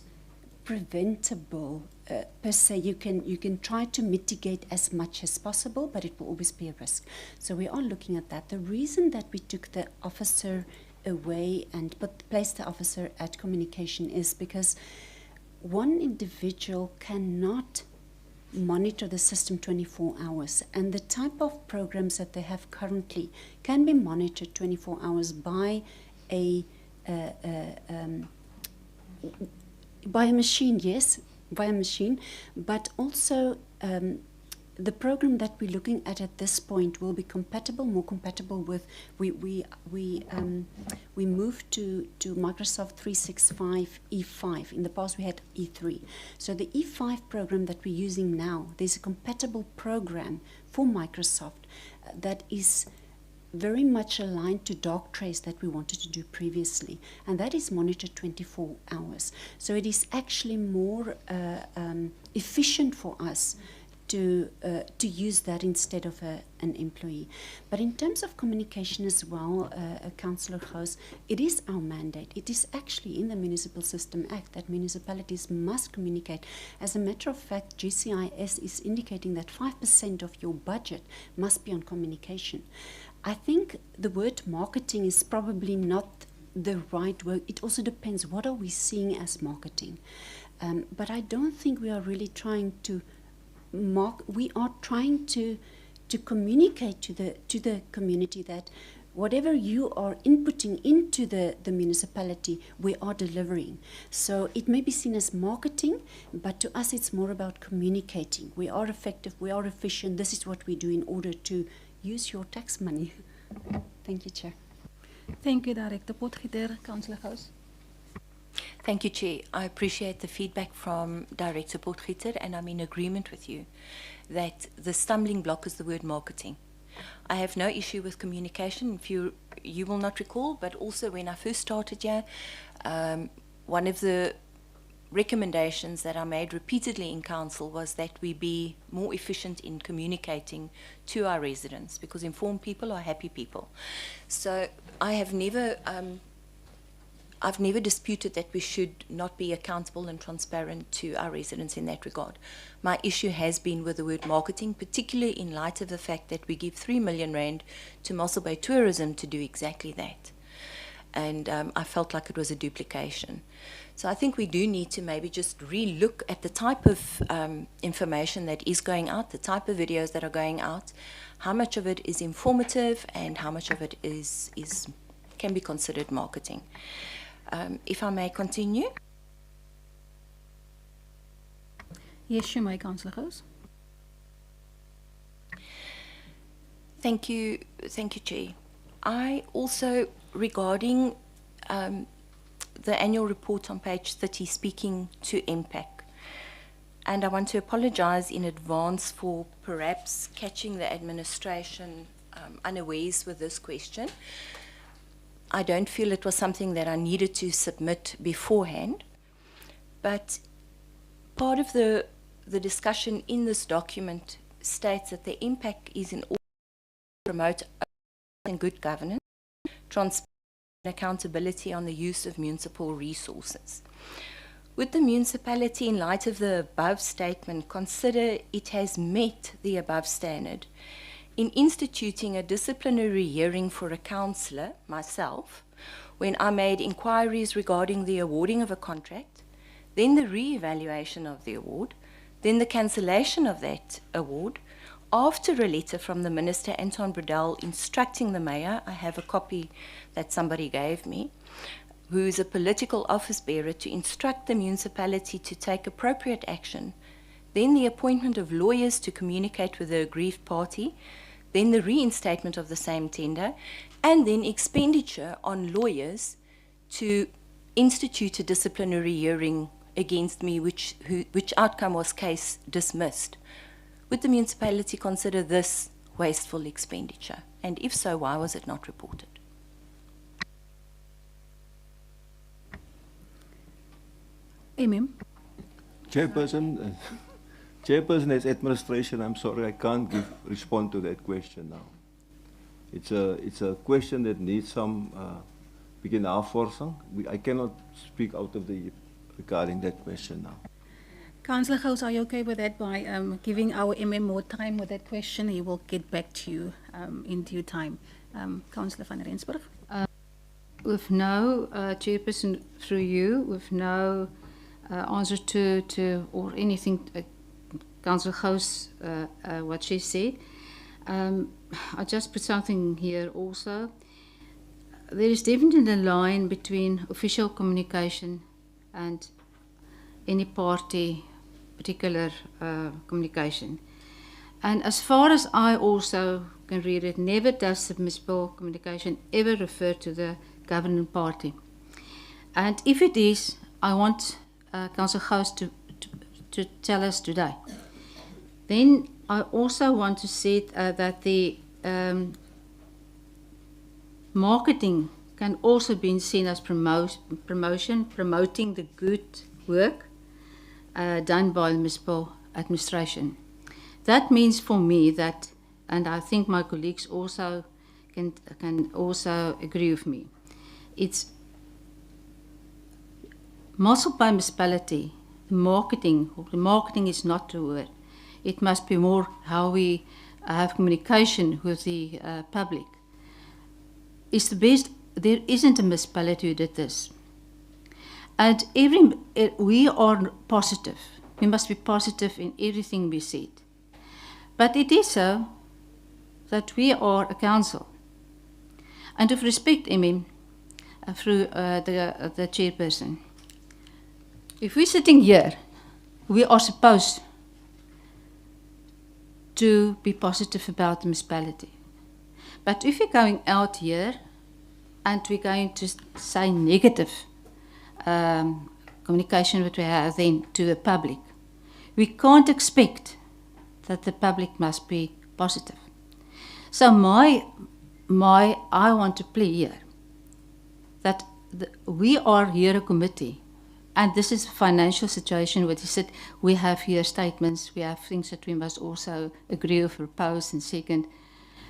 preventable per se. You can try to mitigate as much as possible, but it will always be a risk. So we are looking at that. The reason that we took the officer away and placed the officer at communication is because one individual cannot monitor the system 24 hours, and the type of programs that they have currently can be monitored 24 hours by a machine, yes, by a machine, but also the program that we're looking at this point will be more compatible with, we moved to Microsoft 365 E5. In the past we had E3. So the E5 program that we're using now, there's a compatible program for Microsoft that is very much aligned to dark trace that we wanted to do previously, and that is monitored 24 hours. So it is actually more efficient for us to use that instead of an employee. But in terms of communication as well, Councillor Gous, it is our mandate. It is actually in the Municipal System Act that municipalities must communicate. As a matter of fact, GCIS is indicating that 5% of your budget must be on communication. I think the word marketing is probably not the right word. It also depends, what are we seeing as marketing? But I don't think we are really trying to we are trying to communicate to the community that whatever you are inputting into the municipality, we are delivering. So it may be seen as marketing, but to us it's more about communicating. We are effective, we are efficient, this is what we do in order to use your tax money. Thank you, Chair. Thank you, Director Potgieter. Councillor Gous. Thank you, Chair. I appreciate the feedback from Director Potgieter, and I'm in agreement with you that the stumbling block is the word marketing. I have no issue with communication. If you will not recall, but also when I first started here, one of the recommendations that I made repeatedly in council was that we be more efficient in communicating to our residents, because informed people are happy people. So I have never I've never disputed that we should not be accountable and transparent to our residents in that regard. My issue has been with the word marketing, particularly in light of the fact that we give 3 million rand to Mossel Bay Tourism to do exactly that. And I felt like it was a duplication. So I think we do need to maybe just re-look at the type of information that is going out, the type of videos that are going out, how much of it is informative and how much of it can be considered marketing. If I may continue. Yes, you may, Councillor Gous. Thank you, Chair. I also, regarding the annual report on page 30, speaking to MPAC, and I want to apologize in advance for perhaps catching the administration unawares with this question. I don't feel it was something that I needed to submit beforehand, but part of the discussion in this document states that the impact is in order to promote and good governance, transparency and accountability on the use of municipal resources. Would the municipality, in light of the above statement, consider it has met the above standard in instituting a disciplinary hearing for a councillor, myself, when I made inquiries regarding the awarding of a contract, then the re-evaluation of the award, then the cancellation of that award, after a letter from the Minister, Anton Bredell, instructing the Mayor, I have a copy that somebody gave me, who is a political office bearer, to instruct the municipality to take appropriate action, then the appointment of lawyers to communicate with the aggrieved party, then the reinstatement of the same tender, and then expenditure on lawyers to institute a disciplinary hearing against me, which outcome was case dismissed. Would the municipality consider this wasteful expenditure? And if so, why was it not reported? Chairperson, as administration, I'm sorry, I can't respond to that question now. It's a question that needs some begin navorsing. I cannot speak out of the regarding that question now. Councillor Gous, are you okay with that? By giving our more time with that question, he will get back to you in due time. Councillor van Rensburg. With no, Chairperson, through you, with no answer to or anything, Councillor Gous, what she said. I just put something here also. There is definitely a line between official communication and any party particular communication. And as far as I also can read it, never does the municipal communication ever refer to the governing party. And if it is, I want Councillor Gous to tell us today. Then I also want to say that the Marketing can also be seen as promoting the good work done by the municipal administration. That means for me that, and I think my colleagues also can also agree with me, it's Municipal municipality, the marketing is not the word. It must be more how we have communication with the public. It's the best, there isn't a municipality who did this. And we are positive. We must be positive in everything we said. But it is so that we are a council. And with respect, through the chairperson, if we're sitting here, we are supposed to be positive about the municipality. But if we're going out here and we're going to say negative communication that we have then to the public, we can't expect that the public must be positive. So I want to plea here that we are here a committee. And this is a financial situation where we have here statements, we have things that we must also agree or propose, and second,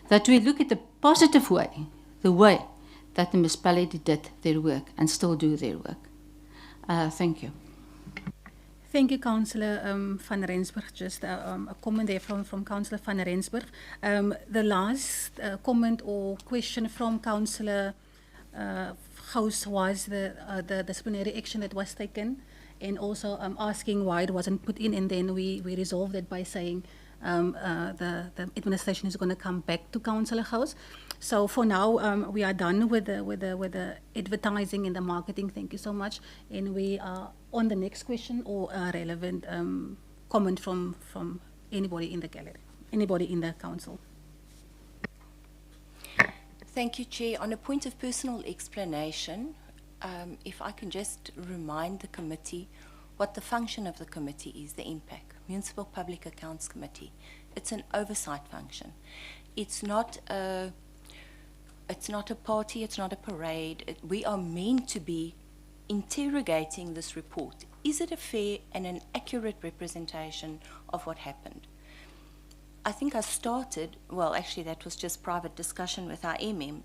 that we look at the positive way, the way that the municipality did their work and still do their work. Thank you. Thank you, Councillor van Rensburg. Just a comment there from Councillor van Rensburg. The last comment or question from Councillor House was the disciplinary action that was taken, and also asking why it wasn't put in, and then we resolved it by saying the administration is going to come back to Councillor House. So for now, we are done with the advertising and the marketing. Thank you so much, and we are on the next question or a relevant comment from anybody in the gallery, anybody in the council. Thank you, Chair. On a point of personal explanation, if I can just remind the committee what the function of the committee is, the MPAC, Municipal Public Accounts Committee. It's an oversight function. It's not a party, it's not a parade. We are meant to be interrogating this report. Is it a fair and an accurate representation of what happened? I think I started, well, actually that was just private discussion with our MM,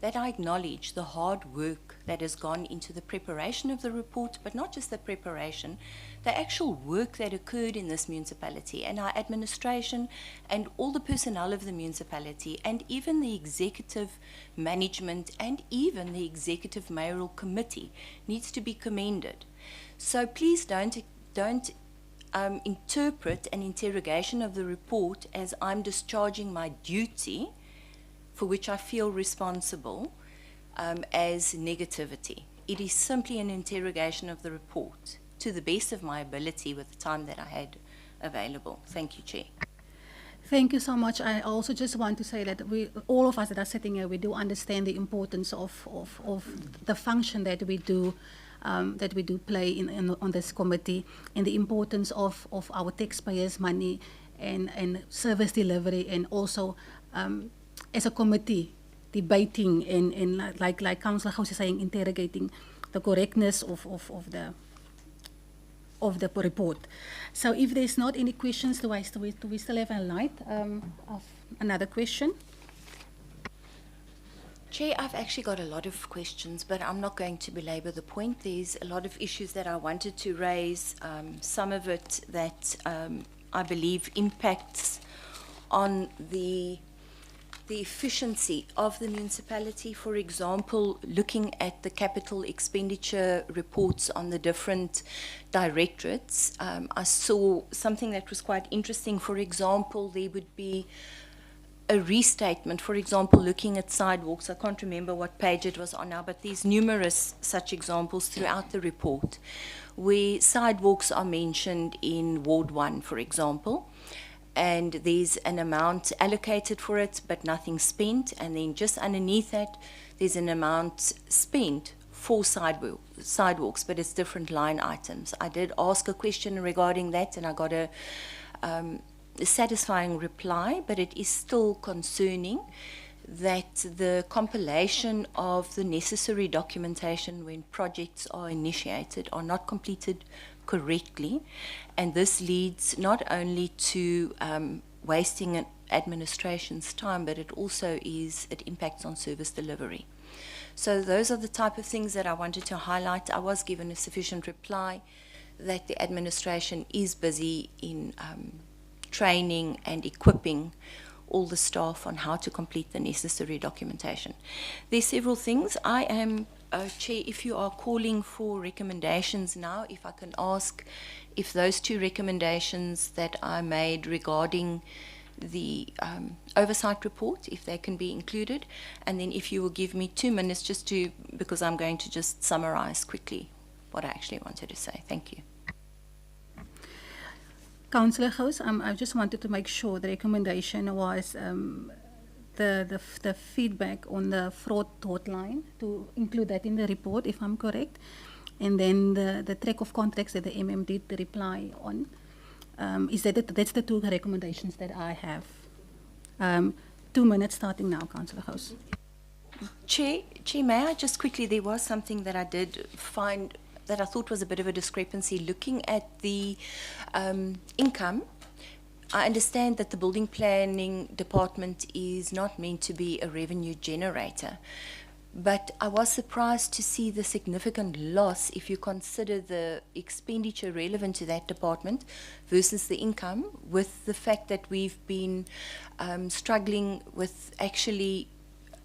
that I acknowledge the hard work that has gone into the preparation of the report, but not just the preparation, the actual work that occurred in this municipality, and our administration and all the personnel of the municipality, and even the executive management and even the executive mayoral committee needs to be commended. So please don't interpret an interrogation of the report as I'm discharging my duty, for which I feel responsible, as negativity. It is simply an interrogation of the report to the best of my ability with the time that I had available. Thank you, Chair. Thank you so much. I also just want to say that all of us that are sitting here, we do understand the importance of the function that we do play on this committee, and the importance of our taxpayers' money and service delivery, and also as a committee debating and like Councillor House is saying, interrogating the correctness of the report. So if there's not any questions, do we still have a light of another question? Chair, I've actually got a lot of questions, but I'm not going to belabor the point. There's a lot of issues that I wanted to raise, some of it that I believe impacts on the efficiency of the municipality. For example, looking at the capital expenditure reports on the different directorates, I saw something that was quite interesting. For example, there would be a restatement, for example, looking at sidewalks. I can't remember what page it was on now, but there's numerous such examples throughout the report where sidewalks are mentioned in Ward 1, for example, and there's an amount allocated for it, but nothing spent, and then just underneath that, there's an amount spent for sidewalks, but it's different line items. I did ask a question regarding that, and I got a satisfying reply, but it is still concerning that the compilation of the necessary documentation when projects are initiated are not completed correctly, and this leads not only to wasting an administration's time, but it impacts on service delivery. So those are the type of things that I wanted to highlight. I was given a sufficient reply that the administration is busy in training and equipping all the staff on how to complete the necessary documentation. There's several things. I am, Chair, if you are calling for recommendations now, if I can ask if those 2 recommendations that I made regarding the oversight report, if they can be included, and then if you will give me 2 minutes just to, because I'm going to just summarize quickly what I actually wanted to say. Thank you. Councillor Gous, I just wanted to make sure the recommendation was the feedback on the fraud hotline, to include that in the report, if I'm correct, and then the track of contracts that the MM did reply on. That's the 2 recommendations that I have. 2 minutes starting now, Councillor Gous. Chair, may I just quickly, there was something that I did find that I thought was a bit of a discrepancy. Looking at the income, I understand that the building planning department is not meant to be a revenue generator, but I was surprised to see the significant loss if you consider the expenditure relevant to that department versus the income, with the fact that we've been struggling with actually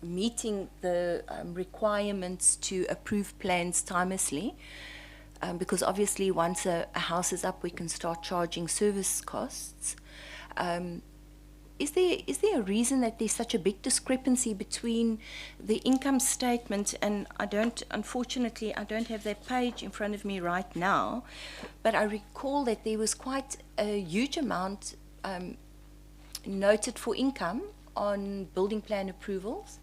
meeting the requirements to approve plans timelessly, because obviously once a house is up, we can start charging service costs. Is there a reason that there's such a big discrepancy between the income statement, and unfortunately, I don't have that page in front of me right now, but I recall that there was quite a huge amount noted for income on building plan approvals,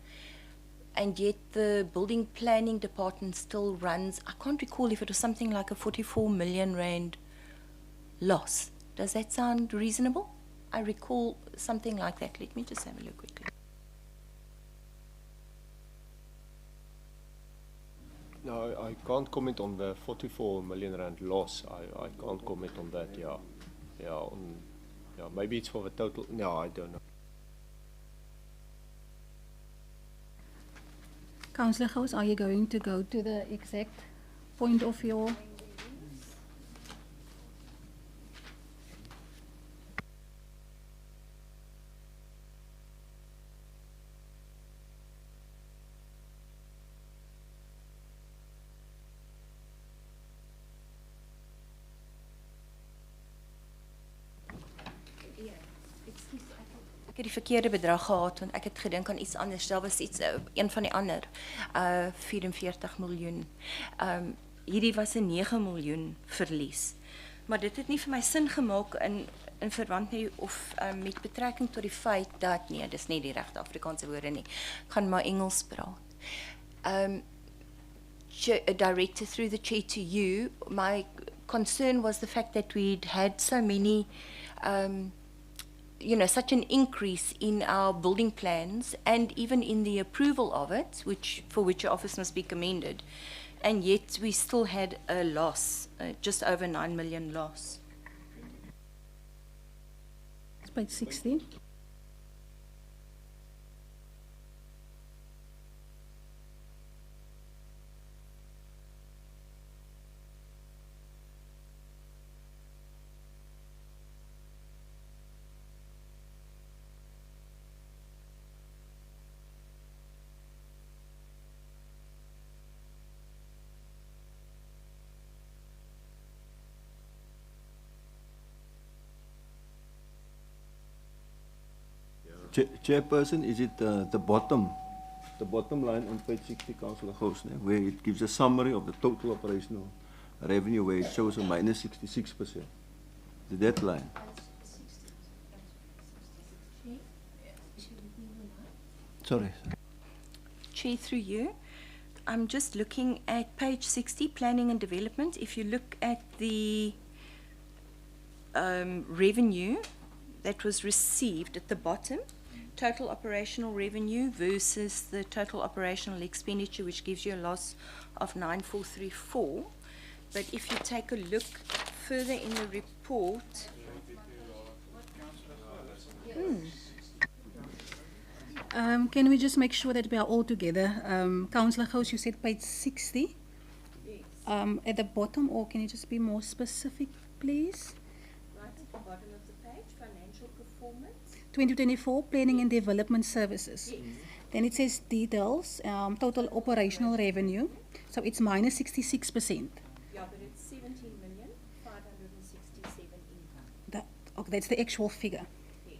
and yet the building planning department still runs, I can't recall if it was something like a 44 million rand loss. Does that sound reasonable? I recall something like that. Let me just have a look quickly. No, I can't comment on the 44 million rand loss. I can't comment on that. Yeah, maybe it's for the total. No, I don't know. Councillor Gous, are you going to go to the exact point of your... Ek het die verkeerde bedrag gehad, want ek het gedink aan iets anders. Daar was iets, een van die ander, 44 miljoen. Hierdie was 'n 9 miljoen verlies. Maar dit het nie vir my sin gemaak in verband nie, of met betrekking tot die feit dat, nee, dis nie die regte Afrikaanse woorde nie. Ek gaan maar Engels praat. Director, through the chair to you, my concern was the fact that we'd had so many such an increase in our building plans and even in the approval of it, for which your office must be commended, and yet we still had a loss, just over 9 million loss. It's page 16. Chairperson, is it the bottom line on page 60, Councillor Gous, where it gives a summary of the total operational revenue, where it shows a minus 66%? That line. Sorry. Chair, through you, I'm just looking at page 60, planning and development. If you look at the revenue that was received at the bottom, total operational revenue versus the total operational expenditure, which gives you a loss of 9434. But if you take a look further in the report, Can we just make sure that we are all together? Councillor Gous, you said page 60. At the bottom, or can you just be more specific, please? right at the bottom of the page, financial performance. 2024 Planning and Development Services. Then it says details, total operational revenue. So it's minus 66%. Yeah, but it's 17,567 income. Okay, that's the actual figure. Yes,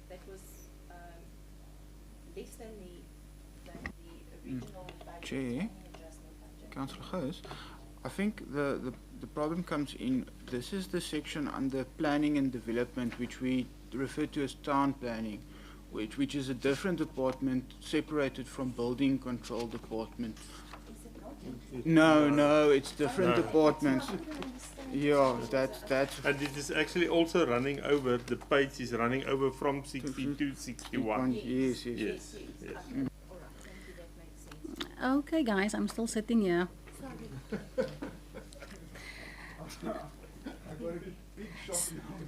that was less than the original budget. Chair, and the adjustment budget. Councillor Gous, I think the problem comes in, this is the section under planning and development, which we refer to as town planning, which is a different department separated from building control department. No, it's different departments. Yeah, that's. And it is actually also running over, the page is running over from 60 to 61. Yes. Yes. All right, thank you, that makes sense. Okay, guys, I'm still sitting here.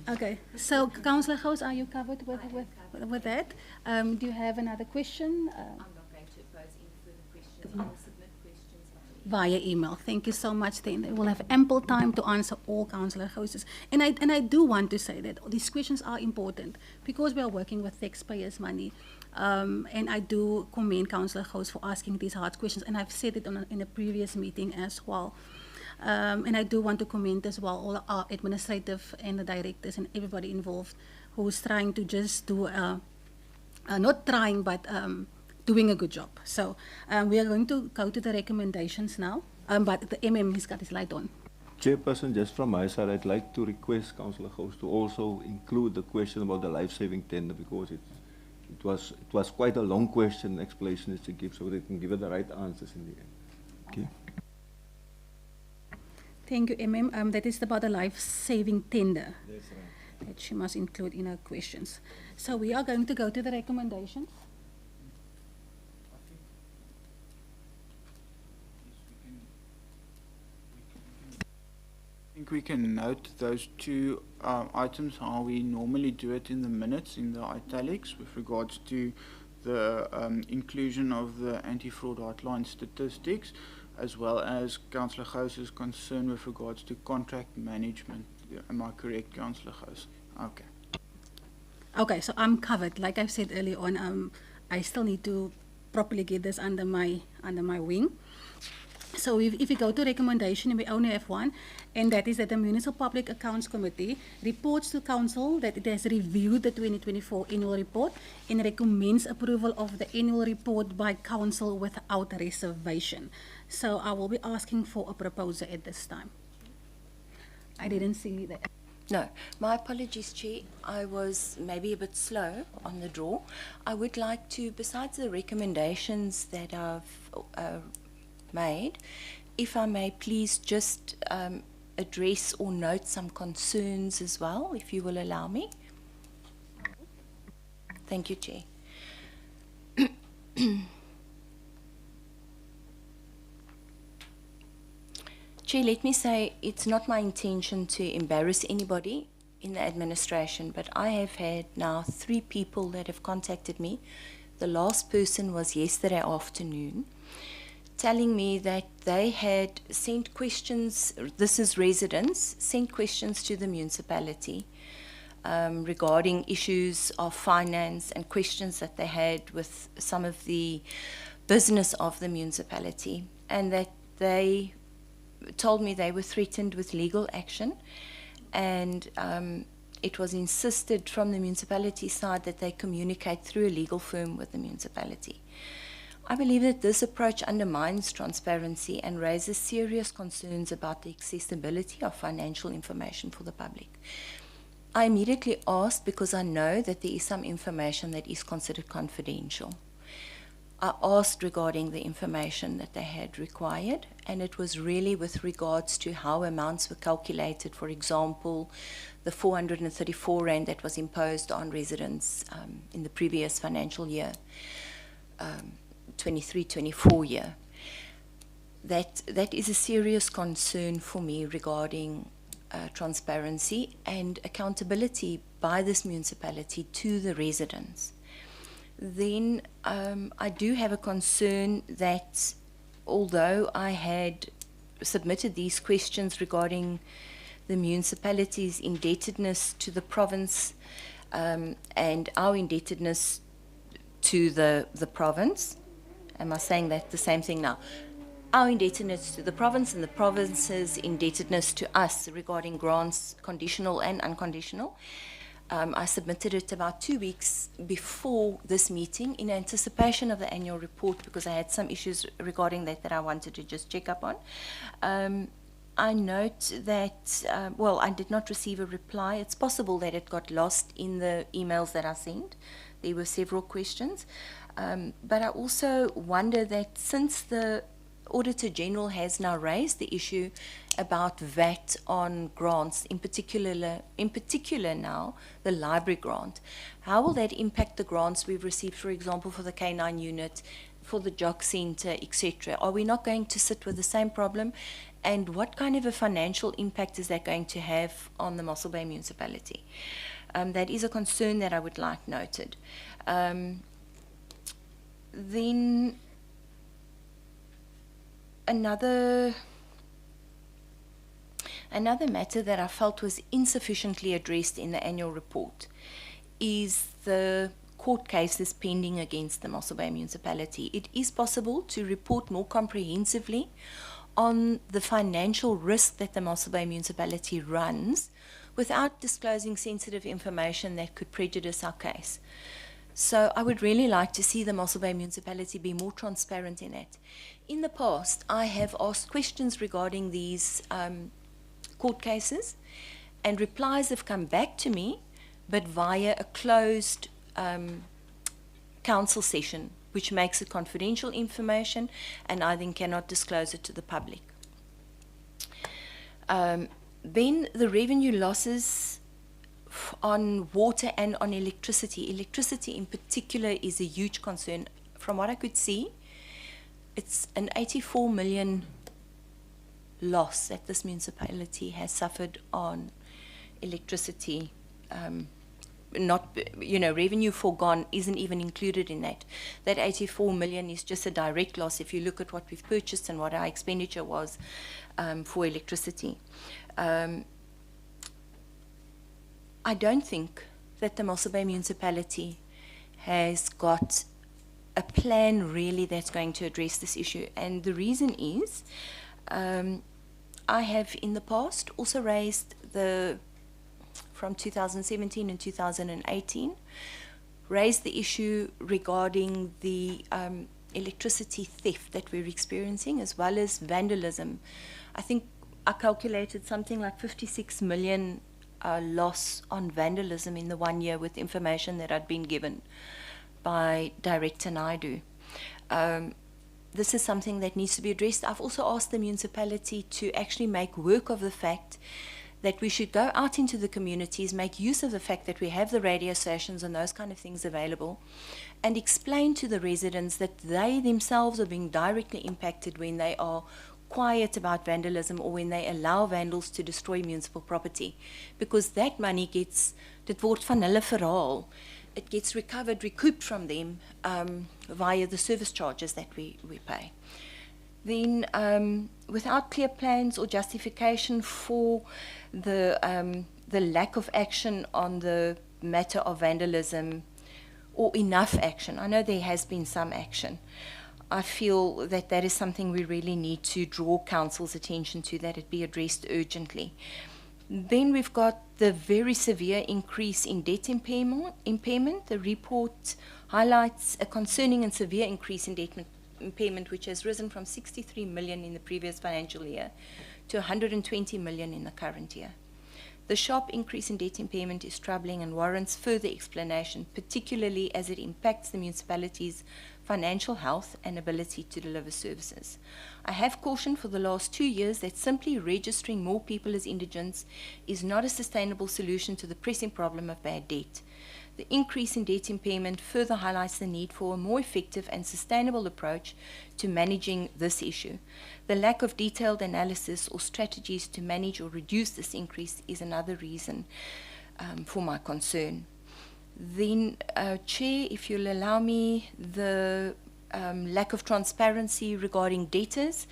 Okay, so Councillor Gous, are you covered with that? Do you have another question? I'm not going to pose any further questions. I will submit questions Via email. Thank you so much. Then we'll have ample time to answer all Councillor Gous's. And I do want to say that these questions are important because we are working with taxpayers' money. And I do commend Councillor Gous for asking these hard questions. And I've said it in a previous meeting as well. And I do want to commend as well all our administrative and the directors and everybody involved who's trying to just do, not trying, but doing a good job. So we are going to go to the recommendations now, but the MM has got his light on. Chairperson, just from my side, I'd like to request Councillor Gous to also include the question about the life-saving tender because it was quite a long question, explanation that she gives, so they can give her the right answers in the end. Okay. Thank you, MM. That is about the life-saving tender. That's right. That she must include in her questions. So we are going to go to the recommendations. I think we can note those two items, how we normally do it in the minutes, in the italics, with regards to the inclusion of the anti-fraud hotline statistics, as well as Councillor Gous's concern with regards to contract management. Am I correct, Councillor Gous? Okay. Okay, so I'm covered. Like I've said earlier on, I still need to properly get this under my wing. So if we go to recommendation, we only have one, and that is that the Municipal Public Accounts Committee reports to Council that it has reviewed the 2024 annual report and recommends approval of the annual report by Council without reservation. So I will be asking for a proposal at this time. I didn't see that. No, my apologies, Chair. I was maybe a bit slow on the draw. I would like to, besides the recommendations that I've made, if I may please just address or note some concerns as well, if you will allow me. Thank you, Chair. Chair, let me say it's not my intention to embarrass anybody in the administration, but I have had now 3 people that have contacted me. The last person was yesterday afternoon, telling me that they had sent questions, this is residents, sent questions to the municipality regarding issues of finance and questions that they had with some of the business of the municipality, and that they told me they were threatened with legal action, and it was insisted from the municipality side that they communicate through a legal firm with the municipality. I believe that this approach undermines transparency and raises serious concerns about the accessibility of financial information for the public. I immediately asked because I know that there is some information that is considered confidential. I asked regarding the information that they had required, and it was really with regards to how amounts were calculated. For example, the 434 rand that was imposed on residents in the previous financial year, 23-24 year. That is a serious concern for me regarding transparency and accountability by this municipality to the residents. Then I do have a concern that although I had submitted these questions regarding the municipality's indebtedness to the province and our indebtedness to the province, am I saying that the same thing now? Our indebtedness to the province and the province's indebtedness to us regarding grants, conditional and unconditional. I submitted it about 2 weeks before this meeting in anticipation of the annual report because I had some issues regarding that I wanted to just check up on. I note that, well, I did not receive a reply. It's possible that it got lost in the emails that I sent. There were several questions. But I also wonder that since the Auditor General has now raised the issue about VAT on grants, in particular now, the library grant. How will that impact the grants we've received, for example, for the K9 unit, for the Jock Centre, etc.? Are we not going to sit with the same problem? And what kind of a financial impact is that going to have on the Mossel Bay municipality? That is a concern that I would like noted. Then another matter that I felt was insufficiently addressed in the annual report is the court cases pending against the Mossel Bay municipality. It is possible to report more comprehensively on the financial risk that the Mossel Bay municipality runs without disclosing sensitive information that could prejudice our case. So I would really like to see the Mossel Bay municipality be more transparent in that. In the past, I have asked questions regarding these court cases, and replies have come back to me, but via a closed council session, which makes it confidential information, and I then cannot disclose it to the public. Then the revenue losses on water and on electricity. Electricity in particular is a huge concern. From what I could see, it's an 84 million loss that this municipality has suffered on electricity. Revenue foregone isn't even included in that. That 84 million is just a direct loss if you look at what we've purchased and what our expenditure was for electricity. I don't think that the Mossel Bay municipality has got a plan really that's going to address this issue. And the reason is, I have in the past also raised from 2017 and 2018, raised the issue regarding the electricity theft that we're experiencing, as well as vandalism. I think I calculated something like 56 million loss on vandalism in the 1 year with information that I'd been given by Director Naidu. This is something that needs to be addressed. I've also asked the municipality to actually make work of the fact that we should go out into the communities, make use of the fact that we have the radio stations and those kind of things available, and explain to the residents that they themselves are being directly impacted when they are quiet about vandalism or when they allow vandals to destroy municipal property. Because that money dit word van hulle verhaal. It gets recouped from them via the service charges that we pay. Then, without clear plans or justification for the lack of action on the matter of vandalism, or enough action, I know there has been some action, I feel that that is something we really need to draw council's attention to, that it be addressed urgently. Then we've got the very severe increase in debt impairment. The report highlights a concerning and severe increase in debt impairment, which has risen from 63 million in the previous financial year to 120 million in the current year. The sharp increase in debt impairment is troubling and warrants further explanation, particularly as it impacts the municipality's financial health and ability to deliver services. I have cautioned for the last 2 years that simply registering more people as indigents is not a sustainable solution to the pressing problem of bad debt. The increase in debt impairment further highlights the need for a more effective and sustainable approach to managing this issue. The lack of detailed analysis or strategies to manage or reduce this increase is another reason for my concern. Then, Chair, if you'll allow me, the lack of transparency regarding debtors.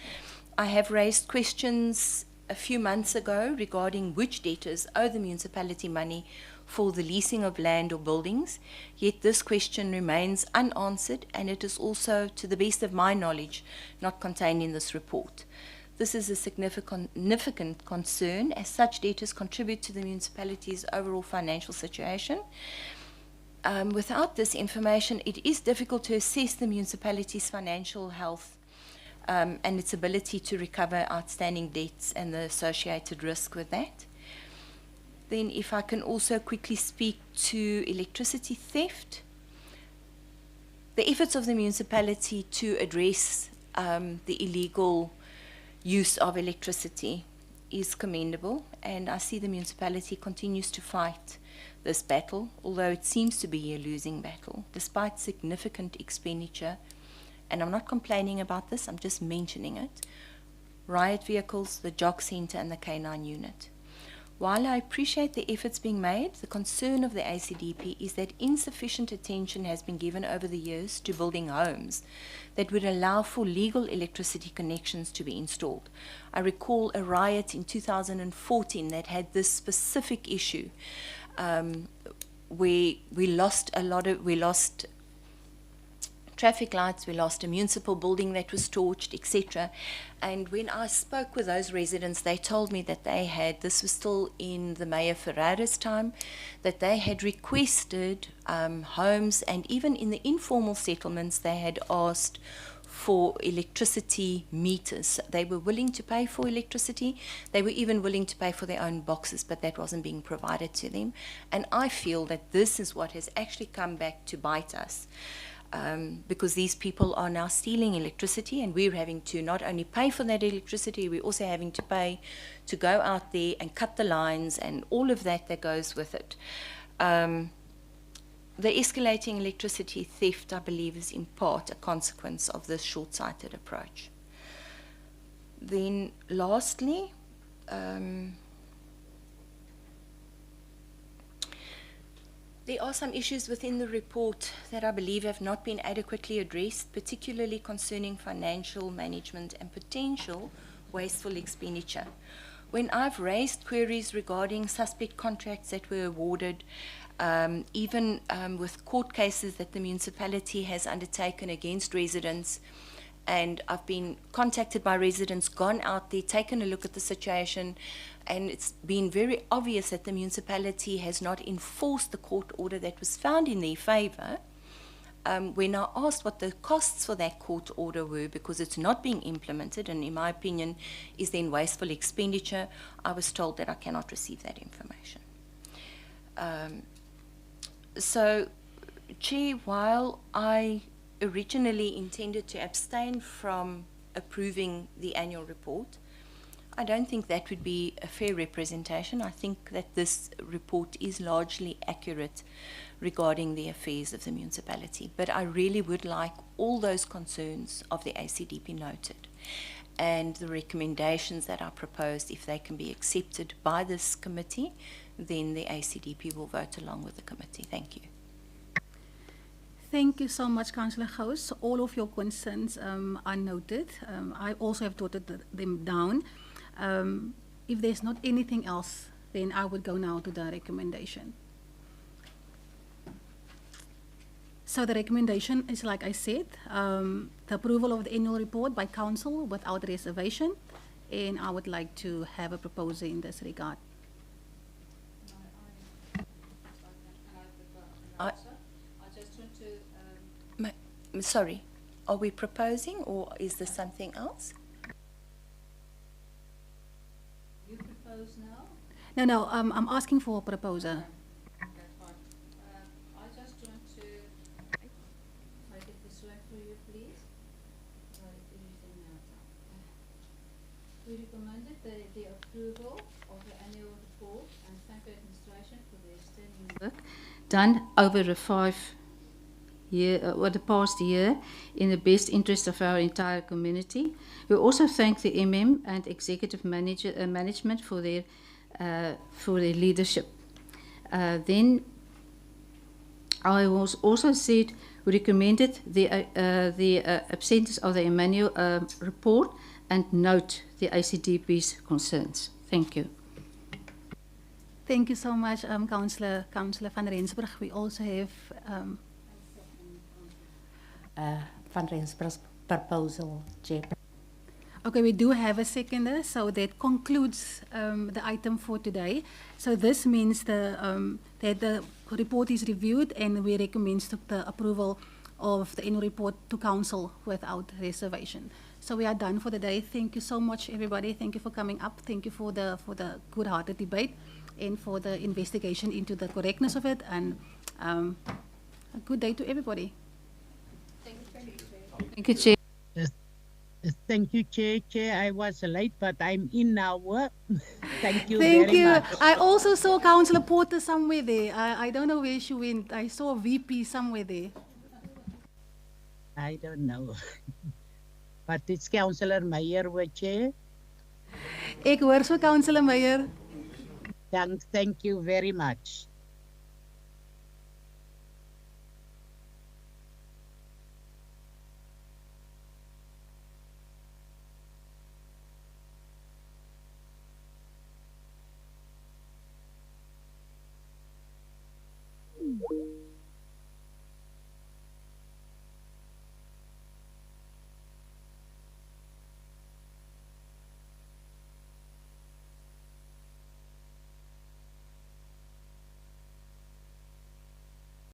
I have raised questions a few months ago regarding which debtors owe the municipality money for the leasing of land or buildings, yet this question remains unanswered, and it is also, to the best of my knowledge, not contained in this report. This is a significant concern, as such debtors contribute to the municipality's overall financial situation. Without this information, it is difficult to assess the municipality's financial health and its ability to recover outstanding debts and the associated risk with that. Then if I can also quickly speak to electricity theft. The efforts of the municipality to address the illegal use of electricity is commendable, and I see the municipality continues to fight this battle, although it seems to be a losing battle, despite significant expenditure. And I'm not complaining about this, I'm just mentioning it. Riot vehicles, the Jock Centre and the K9 unit. While I appreciate the efforts being made, the concern of the ACDP is that insufficient attention has been given over the years to building homes that would allow for legal electricity connections to be installed. I recall a riot in 2014 that had this specific issue, where we lost traffic lights, we lost a municipal building that was torched, etc. And when I spoke with those residents, they told me that they had, this was still in the Mayor Ferreira's time, that they had requested homes, and even in the informal settlements, they had asked for electricity meters. They were willing to pay for electricity. They were even willing to pay for their own boxes, but that wasn't being provided to them. And I feel that this is what has actually come back to bite us. Because these people are now stealing electricity, and we're having to not only pay for that electricity, we're also having to pay to go out there and cut the lines and all of that goes with it. The escalating electricity theft, I believe, is in part a consequence of this short-sighted approach. Then lastly, there are some issues within the report that I believe have not been adequately addressed, particularly concerning financial management and potential wasteful expenditure. When I've raised queries regarding suspect contracts that were awarded, even with court cases that the municipality has undertaken against residents, and I've been contacted by residents, gone out there, taken a look at the situation, and it's been very obvious that the municipality has not enforced the court order that was found in their favour. When I asked what the costs for that court order were, because it's not being implemented, and in my opinion is then wasteful expenditure, I was told that I cannot receive that information. So, Chair, while I originally intended to abstain from approving the annual report, I don't think that would be a fair representation. I think that this report is largely accurate regarding the affairs of the municipality. But I really would like all those concerns of the ACDP noted, and the recommendations that are proposed, if they can be accepted by this committee, then the ACDP will vote along with the committee. Thank you. Thank you so much, Councillor Gous. All of your concerns are noted. I also have jotted them down. If there's not anything else, then I would go now to the recommendation. So the recommendation is, like I said, the approval of the annual report by Council without reservation, and I would like to have a proposal in this regard. Sorry, are we proposing, or is there something else? You propose now? No, I'm asking for a proposal. I just want to make it this way for you, please. We recommended the approval of the annual report and thank the administration for their sterling work done over the 5 year or the past year in the best interest of our entire community. We also thank the MM and executive management for their leadership. Then I was also said we recommended the absence of the Emmanuel report and note the ACDP's concerns. Thank you. Thank you so much, Councillor van Rensburg. We also have Van Rensburg's proposal, Chair. okay, we do have a seconder, so that concludes the item for today. So this means that the report is reviewed and we recommend the approval of the annual report to council without reservation. So we are done for the day. Thank you so much, everybody. Thank you for coming up. Thank you for the good-hearted debate and for the investigation into the correctness of it. And a good day to everybody. Thank you, Chair. Thank you, Chair. Chair, I was late, but I'm in now. Thank you Thank very you. much. I also saw Councillor Porter somewhere there. I don't know where she went. I saw a VP somewhere there. I don't know. But it's Councillor Meyer, Chair. Ek hoor so, Councillor Meyer. Thank you very much.